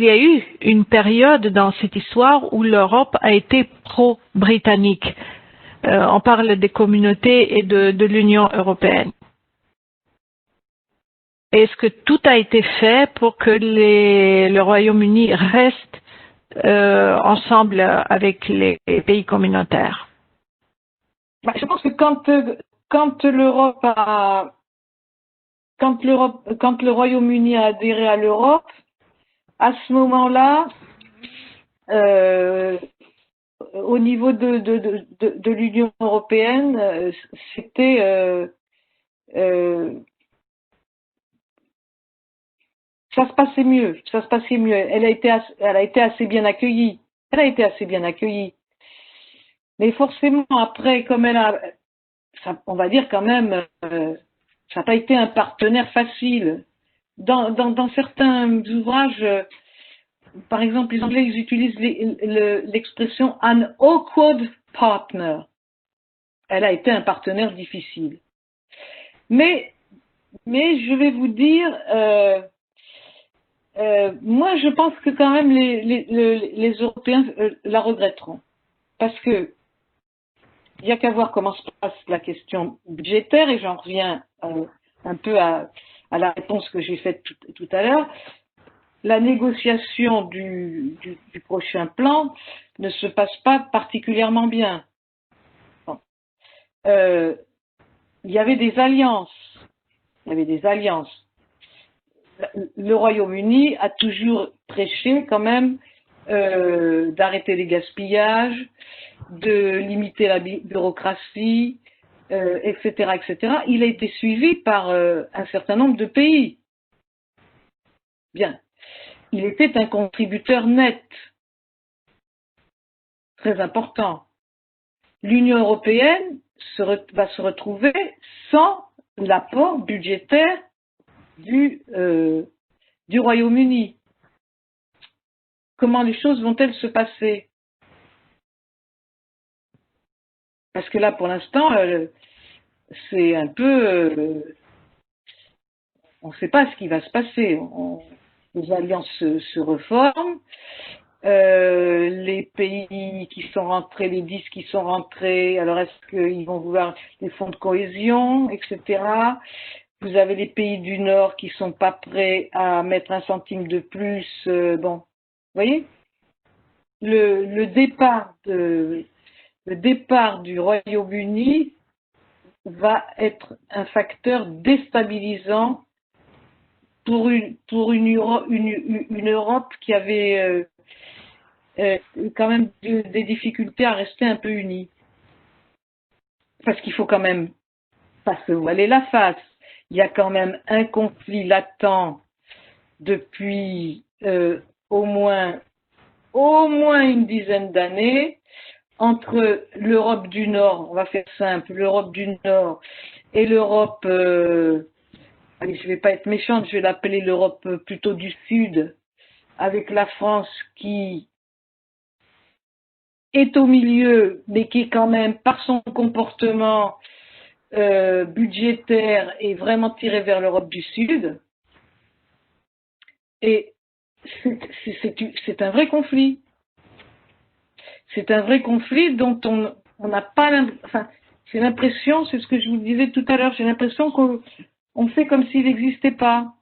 y a eu une période dans cette histoire où l'Europe a été pro-britannique? On parle des communautés et de l'Union européenne. Est-ce que tout a été fait pour que le Royaume-Uni reste ensemble avec les pays communautaires?
Je pense que quand le Royaume-Uni a adhéré à l'Europe, à ce moment-là, au niveau de l'Union européenne, c'était ça se passait mieux. Elle a été assez bien accueillie. Mais forcément, après, comme on va dire quand même, ça n'a pas été un partenaire facile. Dans certains ouvrages, par exemple, les Anglais, ils utilisent l'expression an awkward partner. Elle a été un partenaire difficile. Mais je vais vous dire, moi, je pense que quand même les Européens la regretteront. Parce que il n'y a qu'à voir comment se passe la question budgétaire, et j'en reviens un peu à la réponse que j'ai faite tout à l'heure. La négociation du prochain plan ne se passe pas particulièrement bien. Bon. Il y avait des alliances. Le Royaume-Uni a toujours prêché quand même d'arrêter les gaspillages, de limiter la bureaucratie, etc., etc. Il a été suivi par un certain nombre de pays. Bien. Il était un contributeur net, très important. L'Union européenne va se retrouver sans l'apport budgétaire du Royaume-Uni. Comment les choses vont-elles se passer? Parce que là, pour l'instant, c'est un peu... on ne sait pas ce qui va se passer. Les alliances se reforment. Les pays qui sont rentrés, les 10 qui sont rentrés, alors est-ce qu'ils vont vouloir les fonds de cohésion, etc. Vous avez les pays du Nord qui ne sont pas prêts à mettre un centime de plus. Bon, vous voyez, le départ du Royaume-Uni va être un facteur déstabilisant pour une Europe qui avait quand même des difficultés à rester un peu unie. Parce qu'il faut quand même pas se voiler la face. Il y a quand même un conflit latent depuis au moins une dizaine d'années entre l'Europe du Nord, on va faire simple, l'Europe du Nord et l'Europe, allez, je ne vais pas être méchante, je vais l'appeler l'Europe plutôt du Sud, avec la France qui est au milieu, mais qui est quand même, par son comportement budgétaire, est vraiment tirée vers l'Europe du Sud. Et c'est un vrai conflit. c'est un vrai conflit dont on n'a pas, enfin, j'ai l'impression, c'est ce que je vous disais tout à l'heure, j'ai l'impression qu'on fait comme s'il n'existait pas,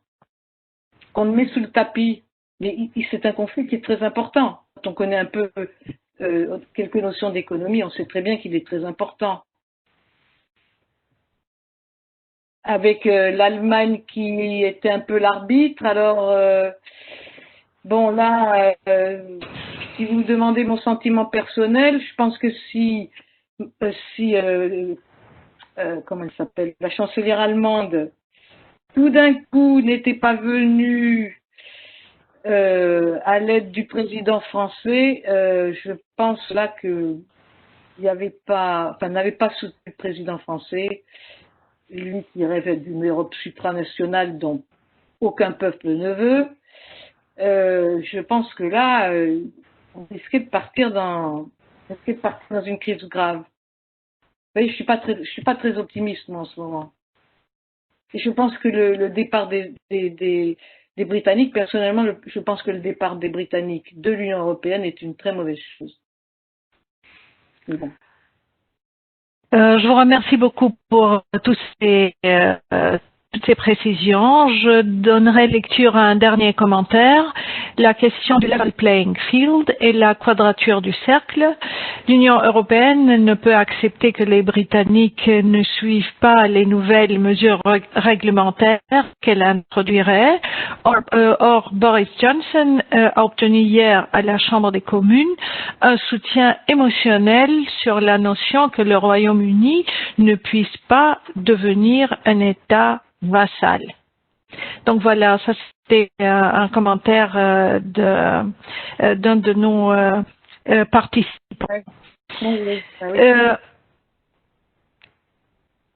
qu'on le met sous le tapis. Mais c'est un conflit qui est très important. Quand on connaît un peu quelques notions d'économie, on sait très bien qu'il est très important. Avec l'Allemagne qui était un peu l'arbitre, alors bon là, si vous me demandez mon sentiment personnel, je pense que si comment elle s'appelle, la chancelière allemande, tout d'un coup n'était pas venue à l'aide du président français, je pense là que il n'y avait pas, enfin n'avait pas soutenu le président français, lui qui rêvait d'une Europe supranationale dont aucun peuple ne veut. Je pense que là, on risquait de partir dans une crise grave. Vous voyez, je suis pas très optimiste moi en ce moment. Et je pense que le départ des Britanniques, personnellement, je pense que le départ des Britanniques de l'Union européenne est une très mauvaise chose. Mais bon.
Je vous remercie beaucoup pour toutes ces précisions. Je donnerai lecture à un dernier commentaire. La question du level playing field et la quadrature du cercle. L'Union européenne ne peut accepter que les Britanniques ne suivent pas les nouvelles mesures réglementaires qu'elle introduirait. Or, Boris Johnson a obtenu hier à la Chambre des communes un soutien émotionnel sur la notion que le Royaume-Uni ne puisse pas devenir un État vassal. Donc voilà, ça c'était un commentaire d'un de nos participants.
Oui.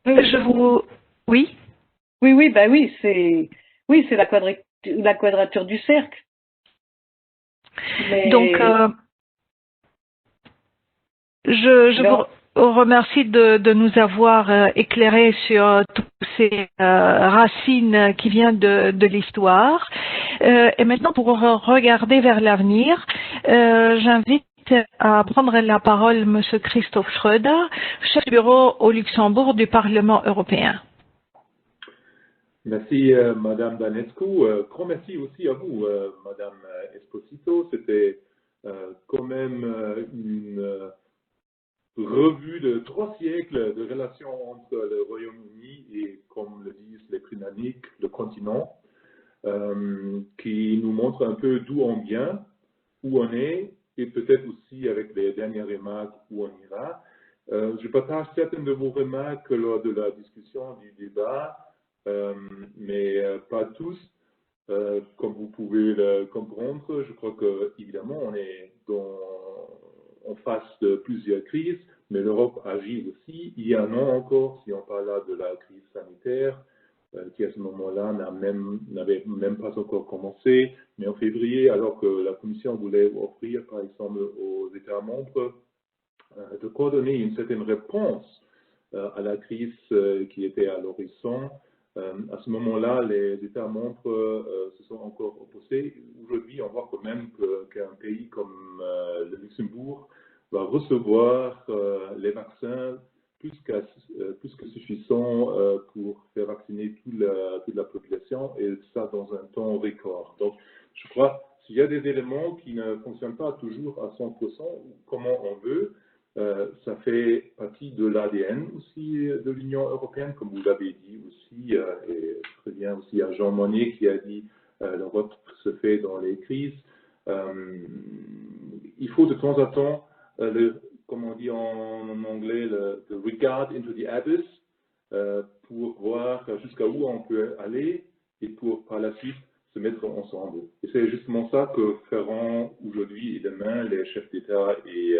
Je vous... Oui?
Oui, bah oui, c'est la quadrature du cercle. Mais...
Donc, je vous remercie de nous avoir éclairé sur toutes ces racines qui viennent de l'histoire. Et maintenant, pour regarder vers l'avenir, j'invite à prendre la parole M. Christoph Schröder, chef du bureau au Luxembourg du Parlement européen.
Merci, Madame Danescu. Grand merci aussi à vous, Madame Esposito. C'était quand même une revue de 3 siècles de relations entre le Royaume-Uni et, comme le disent les Britanniques, le continent, qui nous montre un peu d'où on vient, où on est, et peut-être aussi avec les dernières remarques où on ira. Je partage certaines de vos remarques lors de la discussion du débat, mais pas tous. Comme vous pouvez le comprendre, je crois qu'évidemment, on est en face de plusieurs crises, mais l'Europe agit aussi. Il y a un an encore, si on parle là de la crise sanitaire, qui à ce moment-là n'avait même pas encore commencé, mais en février, alors que la Commission voulait offrir, par exemple, aux États membres de coordonner une certaine réponse à la crise qui était à l'horizon. À ce moment-là, les États membres se sont encore opposés. Aujourd'hui, on voit quand même qu'un pays comme le Luxembourg va recevoir les vaccins plus que suffisant pour faire vacciner toute la population, et ça dans un temps record. Donc, je crois qu'il y a des éléments qui ne fonctionnent pas toujours à 100%, comment on veut. Ça fait partie de l'ADN aussi de l'Union européenne, comme vous l'avez dit aussi, et très bien aussi à Jean Monnet qui a dit l'Europe se fait dans les crises. Il faut de temps en temps, comme on dit en anglais, le regard into the abyss, pour voir jusqu'à où on peut aller et pour par la suite se mettre ensemble. Et c'est justement ça que feront aujourd'hui et demain les chefs d'État et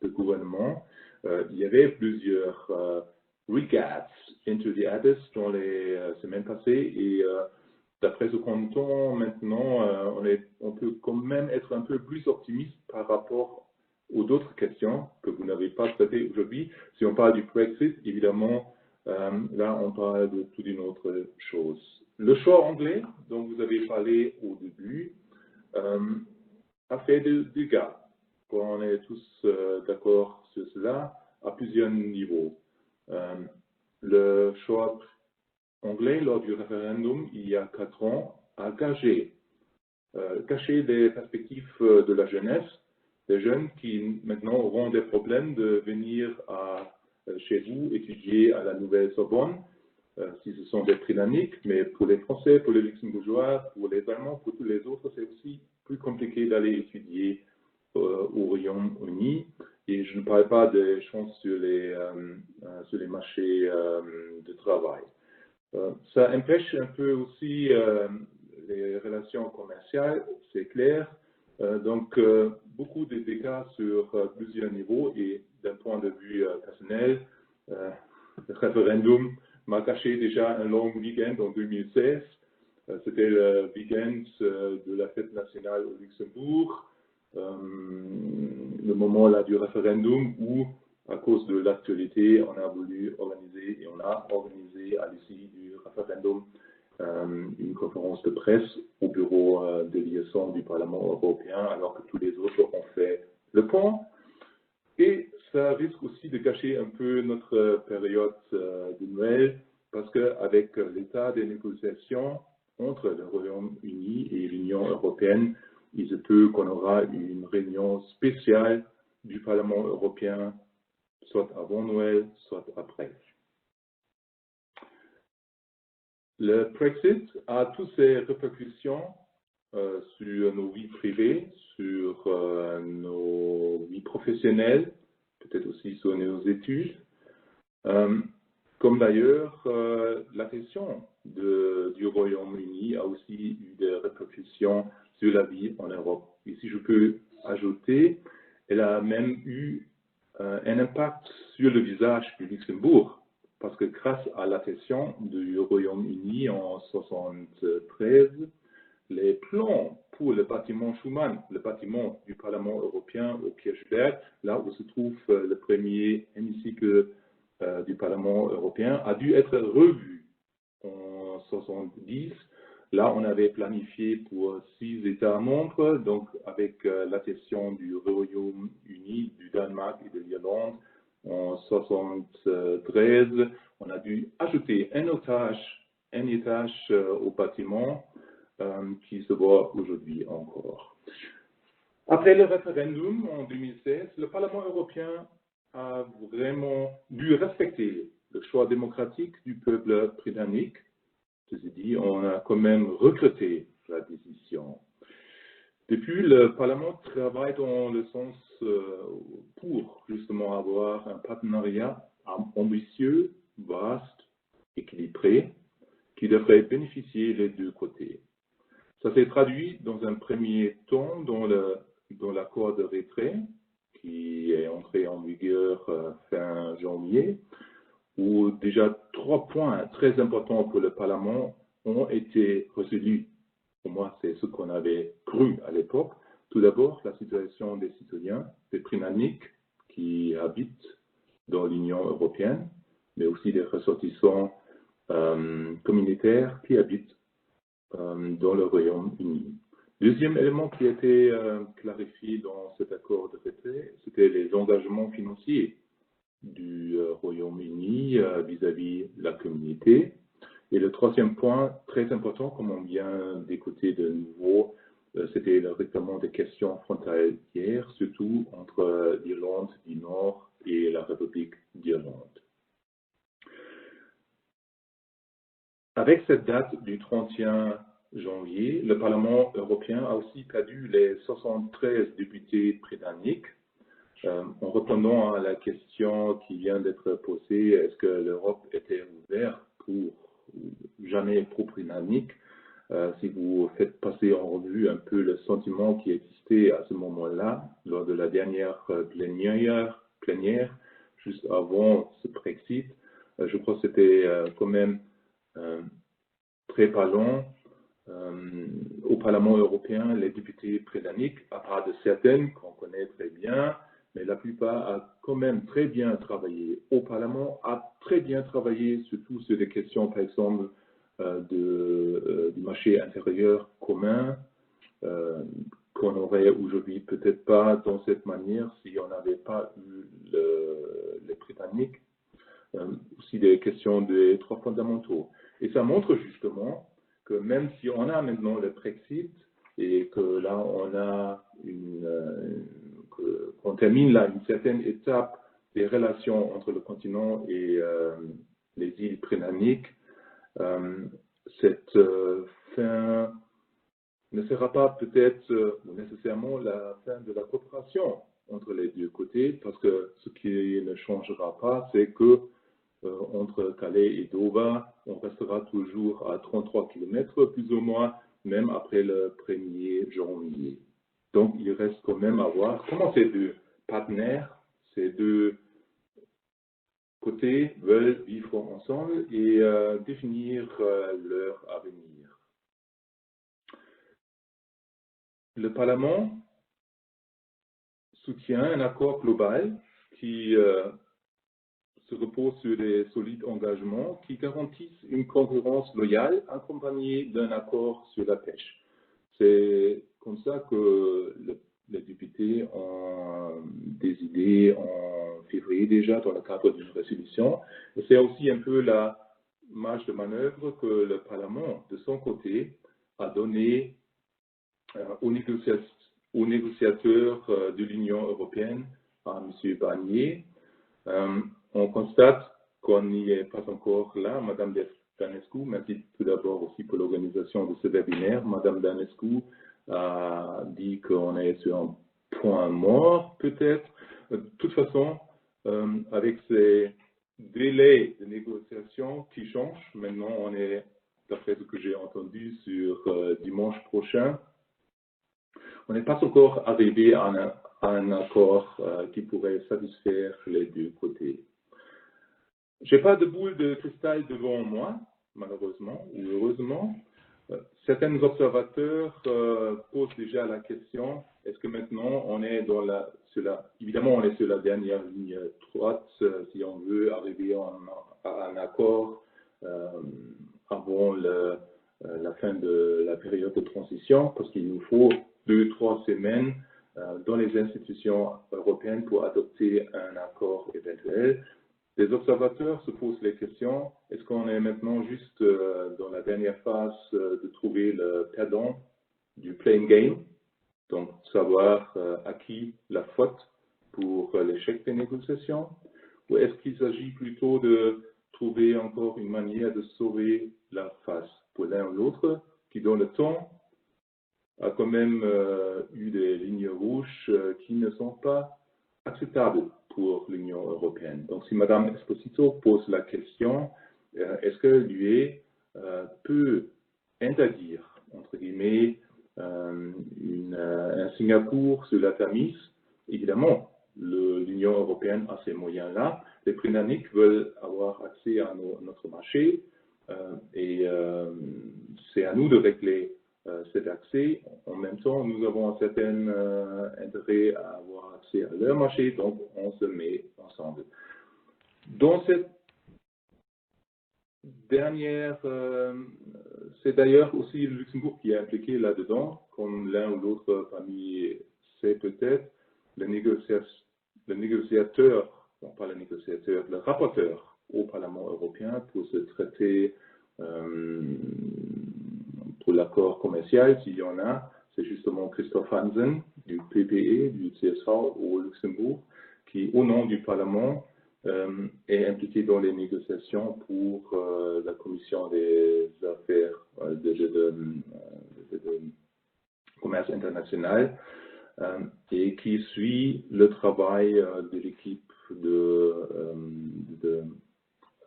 de gouvernement. Il y avait plusieurs regards into the abyss dans les semaines passées, et d'après ce qu'on entend maintenant, on peut quand même être un peu plus optimiste par rapport aux autres questions que vous n'avez pas traitées aujourd'hui. Si on parle du Brexit, évidemment, là on parle de toute une autre chose. Le choix anglais, dont vous avez parlé au début, a fait des dégâts. crois qu'on est tous d'accord sur cela, à plusieurs niveaux. Le choix anglais lors du référendum, il y a 4 ans, a caché des perspectives de la jeunesse, des jeunes qui maintenant auront des problèmes de venir chez vous étudier à la Nouvelle-Sorbonne, si ce sont des Britanniques, mais pour les Français, pour les Luxembourgeois, pour les Allemands, pour tous les autres, c'est aussi plus compliqué d'aller étudier au Royaume-Uni. Et je ne parle pas des chances sur les marchés de travail. Ça empêche un peu aussi les relations commerciales, c'est clair. Donc, beaucoup de dégâts sur plusieurs niveaux et d'un point de vue personnel, le référendum m'a caché déjà un long week-end en 2016. C'était le week-end de la fête nationale au Luxembourg, le moment là du référendum où, à cause de l'actualité, on a voulu organiser et on a organisé à l'issue du référendum une conférence de presse au bureau de liaison du Parlement européen, alors que tous les autres ont fait le point. Et ça risque aussi de cacher un peu notre période de Noël, parce qu'avec l'état des négociations entre le Royaume-Uni et l'Union européenne, il se peut qu'on aura une réunion spéciale du Parlement européen, soit avant Noël, soit après. Le Brexit a toutes ses répercussions sur nos vies privées, sur nos vies professionnelles, peut-être aussi sur nos études. Comme d'ailleurs, la question du Royaume-Uni a aussi eu des répercussions sur la vie en Europe. Et si je peux ajouter, elle a même eu un impact sur le visage du Luxembourg, parce que grâce à l'adhésion du Royaume-Uni en 1973, les plans pour le bâtiment Schuman, le bâtiment du Parlement européen au Kirchberg, là où se trouve le premier hémicycle du Parlement européen, a dû être revu en 1970. Là, on avait planifié pour 6 États membres, donc avec l'adhésion du Royaume-Uni, du Danemark et de l'Irlande en 1973, on a dû ajouter un étage au bâtiment qui se voit aujourd'hui encore. Après le référendum en 2016, le Parlement européen a vraiment dû respecter le choix démocratique du peuple britannique. Ceci dit, on a quand même regretté la décision. Depuis, le Parlement travaille dans le sens pour justement avoir un partenariat ambitieux, vaste, équilibré, qui devrait bénéficier les deux côtés. Ça s'est traduit dans un premier temps dans l'accord de retrait qui est entré en vigueur fin janvier, où déjà 3 points très importants pour le Parlement ont été résolus. Pour moi, c'est ce qu'on avait cru à l'époque. Tout d'abord, la situation des citoyens, des Britanniques qui habitent dans l'Union européenne, mais aussi des ressortissants communautaires qui habitent dans le Royaume-Uni. Deuxième élément qui a été clarifié dans cet accord de retrait, c'était les engagements financiers du Royaume-Uni vis-à-vis de la communauté. Et le troisième point, très important, comme on vient d'écouter de nouveau, c'était le règlement des questions frontalières, surtout entre l'Irlande du Nord et la République d'Irlande. Avec cette date du 31 janvier, le Parlement européen a aussi perdu les 73 députés britanniques. En répondant à la question qui vient d'être posée, est-ce que l'Europe était ouverte pour jamais pro-britannique? Si vous faites passer en revue un peu le sentiment qui existait à ce moment-là, lors de la dernière plénière, juste avant ce Brexit, je crois que c'était quand même très parlant. Au Parlement européen, les députés britanniques, à part de certaines qu'on connaît très bien, mais la plupart a quand même très bien travaillé. Au Parlement, a très bien travaillé, surtout sur des questions, par exemple, du marché intérieur commun, qu'on aurait aujourd'hui peut-être pas dans cette manière si on n'avait pas eu les Britanniques. Aussi des questions des droits fondamentaux. Et ça montre justement que même si on a maintenant le Brexit et que là on a qu'on termine là une certaine étape des relations entre le continent et les îles britanniques, cette fin ne sera pas peut-être nécessairement la fin de la coopération entre les deux côtés, parce que ce qui ne changera pas, c'est que entre Calais et Dover, on restera toujours à 33 km plus ou moins, même après le 1er janvier. Donc il reste quand même à voir comment ces deux partenaires, ces deux côtés veulent vivre ensemble et définir leur avenir. Le Parlement soutient un accord global qui se repose sur des solides engagements qui garantissent une concurrence loyale accompagnée d'un accord sur la pêche. C'est comme ça que les députés ont décidé en février déjà dans le cadre d'une résolution. Et c'est aussi un peu la marge de manœuvre que le Parlement, de son côté, a donné aux négociateurs de l'Union européenne, à M. Barnier. On constate qu'on n'y est pas encore là. Madame Danescu, merci tout d'abord aussi pour l'organisation de ce webinaire. Madame Danescu a dit qu'on est sur un point mort, peut-être. De toute façon, avec ces délais de négociation qui changent, maintenant on est, d'après ce que j'ai entendu, sur dimanche prochain, on n'est pas encore arrivé à un accord qui pourrait satisfaire les deux côtés. Je n'ai pas de boule de cristal devant moi, malheureusement ou heureusement. Certains observateurs posent déjà la question, est-ce que maintenant on est évidemment on est sur la dernière ligne droite si on veut arriver à un accord avant la fin de la période de transition, parce qu'il nous faut 2-3 semaines dans les institutions européennes pour adopter un accord éventuel. Les observateurs se posent les questions, est-ce qu'on est maintenant juste dans la dernière phase de trouver le perdant du playing game, donc savoir à qui la faute pour l'échec des négociations, ou est-ce qu'il s'agit plutôt de trouver encore une manière de sauver la face pour l'un ou l'autre, qui dans le temps a quand même eu des lignes rouges qui ne sont pas acceptables pour l'Union européenne. Donc si Mme Esposito pose la question, est-ce que l'UE peut interdire, entre guillemets, un Singapour sur la Tamise? Évidemment, l'Union européenne a ces moyens-là. Les Britanniques veulent avoir accès à notre marché et c'est à nous de régler cet accès. En même temps, nous avons un certain intérêt à avoir accès à leur marché, donc on se met ensemble. Dans cette dernière, c'est d'ailleurs aussi le Luxembourg qui est impliqué là-dedans, comme l'un ou l'autre parmi sait peut-être, le négociateur, non pas le négociateur, le rapporteur au Parlement européen pour ce traité pour l'accord commercial, s'il y en a, c'est justement Christoph Hansen du PPE, du CSV au Luxembourg, qui, au nom du Parlement, est impliqué dans les négociations pour la Commission des affaires de commerce international et qui suit le travail de l'équipe de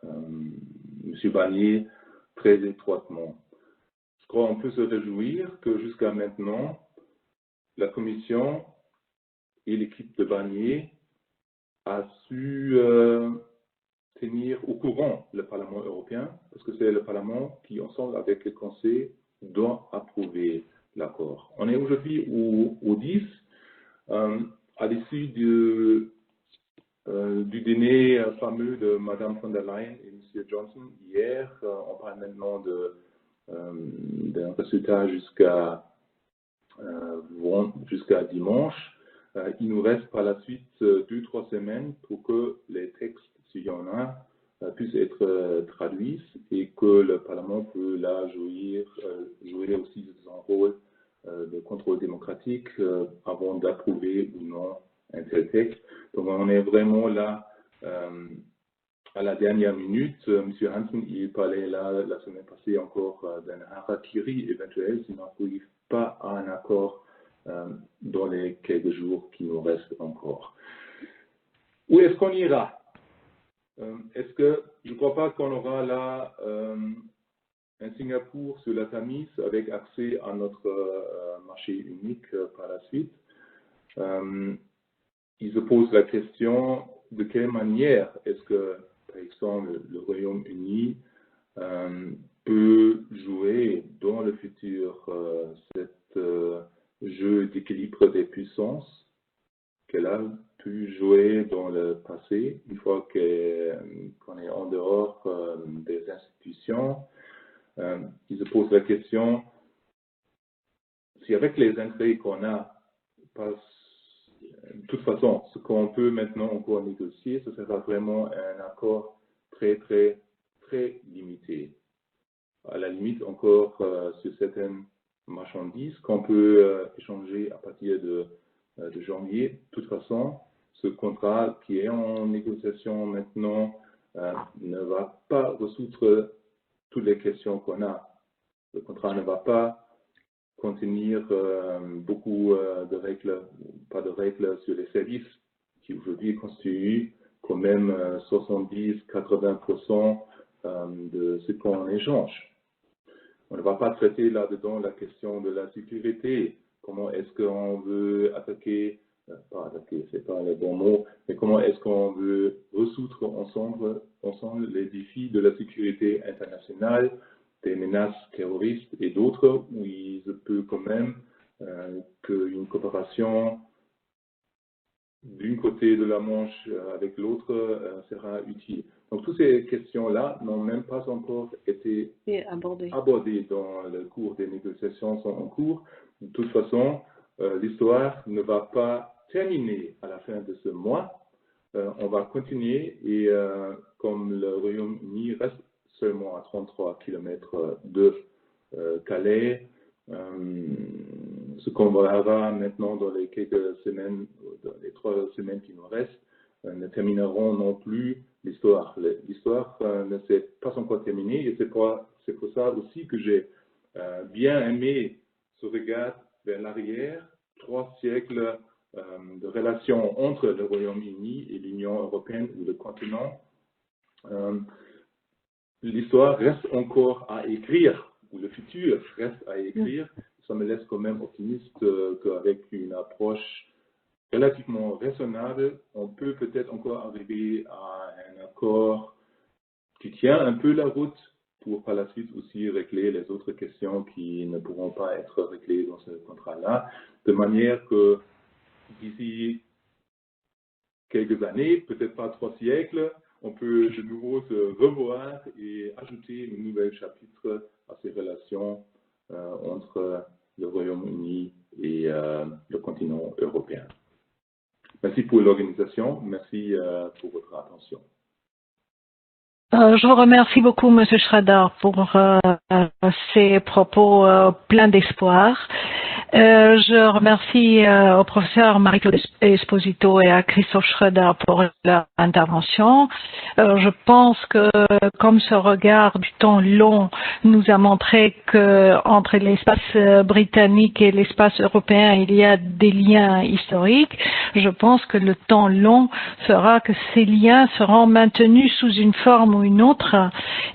M. Barnier très étroitement. Je crois qu'on peut se réjouir que jusqu'à maintenant, la Commission et l'équipe de Barnier a su tenir au courant le Parlement européen, parce que c'est le Parlement qui, ensemble avec le Conseil, doit approuver l'accord. On est aujourd'hui au 10, à l'issue du dîner fameux de Mme von der Leyen et M. Johnson hier. On parle maintenant d'un résultat jusqu'à vont jusqu'à dimanche. Il nous reste par la suite 2-3 semaines pour que les textes, s'il y en a, puissent être traduits et que le Parlement peut là jouer aussi son rôle de contrôle démocratique avant d'approuver ou non un tel texte. Donc on est vraiment là à la dernière minute. M. Hansen, il parlait là la semaine passée encore d'un harakiri éventuel s'il n'arrive pas à un accord dans les quelques jours qui nous restent encore. Où est-ce qu'on ira? Est-ce que, je ne crois pas qu'on aura là un Singapour sur la Tamise avec accès à notre marché unique par la suite. Il se pose la question de quelle manière est-ce que, par exemple, le Royaume-Uni peut jouer dans le futur cet jeu d'équilibre des puissances qu'elle a pu jouer dans le passé, une fois qu'on est en dehors des institutions. Il se pose la question si avec les intérêts qu'on a, de toute façon, ce qu'on peut maintenant encore négocier, ce sera vraiment un accord très, très, très limité. À la limite, encore sur certaines marchandises qu'on peut échanger à partir de janvier. De toute façon, ce contrat qui est en négociation maintenant ne va pas résoudre toutes les questions qu'on a. Le contrat ne va pas contenir beaucoup de règles, pas de règles sur les services qui aujourd'hui constituent quand même 70-80% de ce qu'on échange. On ne va pas traiter là-dedans la question de la sécurité. Comment est-ce qu'on veut attaquer, pas attaquer, c'est pas le bon mot, mais comment est-ce qu'on veut résoudre ensemble les défis de la sécurité internationale, des menaces terroristes et d'autres, où il se peut quand même qu'une coopération d'un côté de la Manche avec l'autre sera utile. Donc toutes ces questions-là n'ont même pas encore été abordées dans le cours des négociations sont en cours. De toute façon, l'histoire ne va pas terminer à la fin de ce mois. On va continuer et comme le Royaume-Uni reste seulement à 33 km de Calais, ce qu'on verra maintenant dans les quelques semaines, dans les 3 semaines qui nous restent, ne termineront non plus l'histoire. L'histoire ne s'est pas encore terminée et c'est pour ça aussi que j'ai bien aimé ce regard vers l'arrière, 3 siècles de relations entre le Royaume-Uni et l'Union européenne ou le continent. L'histoire reste encore à écrire, ou le futur reste à écrire. Ça me laisse quand même optimiste qu'avec une approche relativement raisonnable, on peut peut-être encore arriver à un accord qui tient un peu la route pour par la suite aussi régler les autres questions qui ne pourront pas être réglées dans ce contrat-là, de manière que d'ici quelques années, peut-être pas 3 siècles, on peut de nouveau se revoir et ajouter un nouvel chapitre à ces relations entre le Royaume-Uni et le continent européen. Merci pour l'organisation, merci pour votre attention.
Je vous remercie beaucoup, M. Schrader, pour ces propos pleins d'espoir. Je remercie au professeur Marie-Claude Esposito et à Christophe Schrader pour leur intervention. Je pense que comme ce regard du temps long nous a montré que entre l'espace britannique et l'espace européen, il y a des liens historiques, je pense que le temps long fera que ces liens seront maintenus sous une forme ou une autre.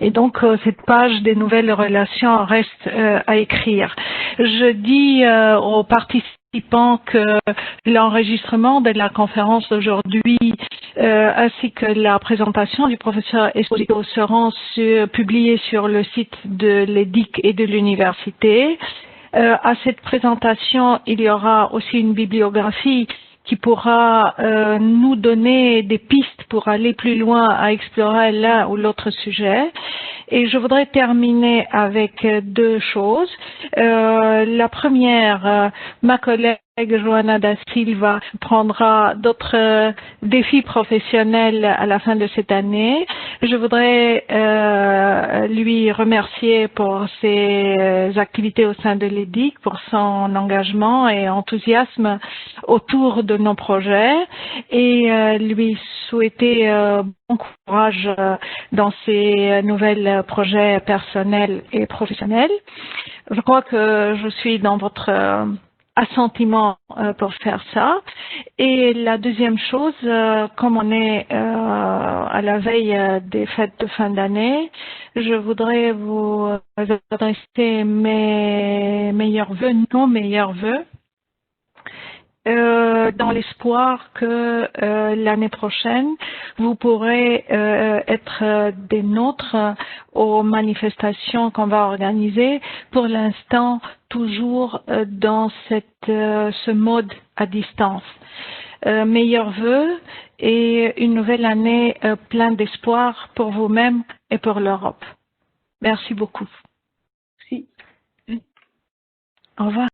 Et donc, cette page des nouvelles relations reste à écrire. Je dis aux participants que l'enregistrement de la conférence d'aujourd'hui ainsi que la présentation du professeur Esposito seront publiés sur le site de l'EDIC et de l'université. À cette présentation, il y aura aussi une bibliographie qui pourra nous donner des pistes pour aller plus loin à explorer l'un ou l'autre sujet. Et je voudrais terminer avec deux choses. La première, ma collègue Joana da Silva prendra d'autres défis professionnels à la fin de cette année. Je voudrais lui remercier pour ses activités au sein de l'EDIC, pour son engagement et enthousiasme autour de nos projets et lui souhaiter bon courage dans ses nouvelles projets personnels et professionnels. Je crois que je suis dans votre assentiment pour faire ça. Et la deuxième chose, comme on est à la veille des fêtes de fin d'année, je voudrais vous adresser mes meilleurs vœux, nos meilleurs vœux, dans l'espoir que l'année prochaine, vous pourrez être des nôtres aux manifestations qu'on va organiser. Pour l'instant, toujours dans ce mode à distance. Meilleurs vœux et une nouvelle année pleine d'espoir pour vous-même et pour l'Europe. Merci beaucoup.
Merci.
Au revoir.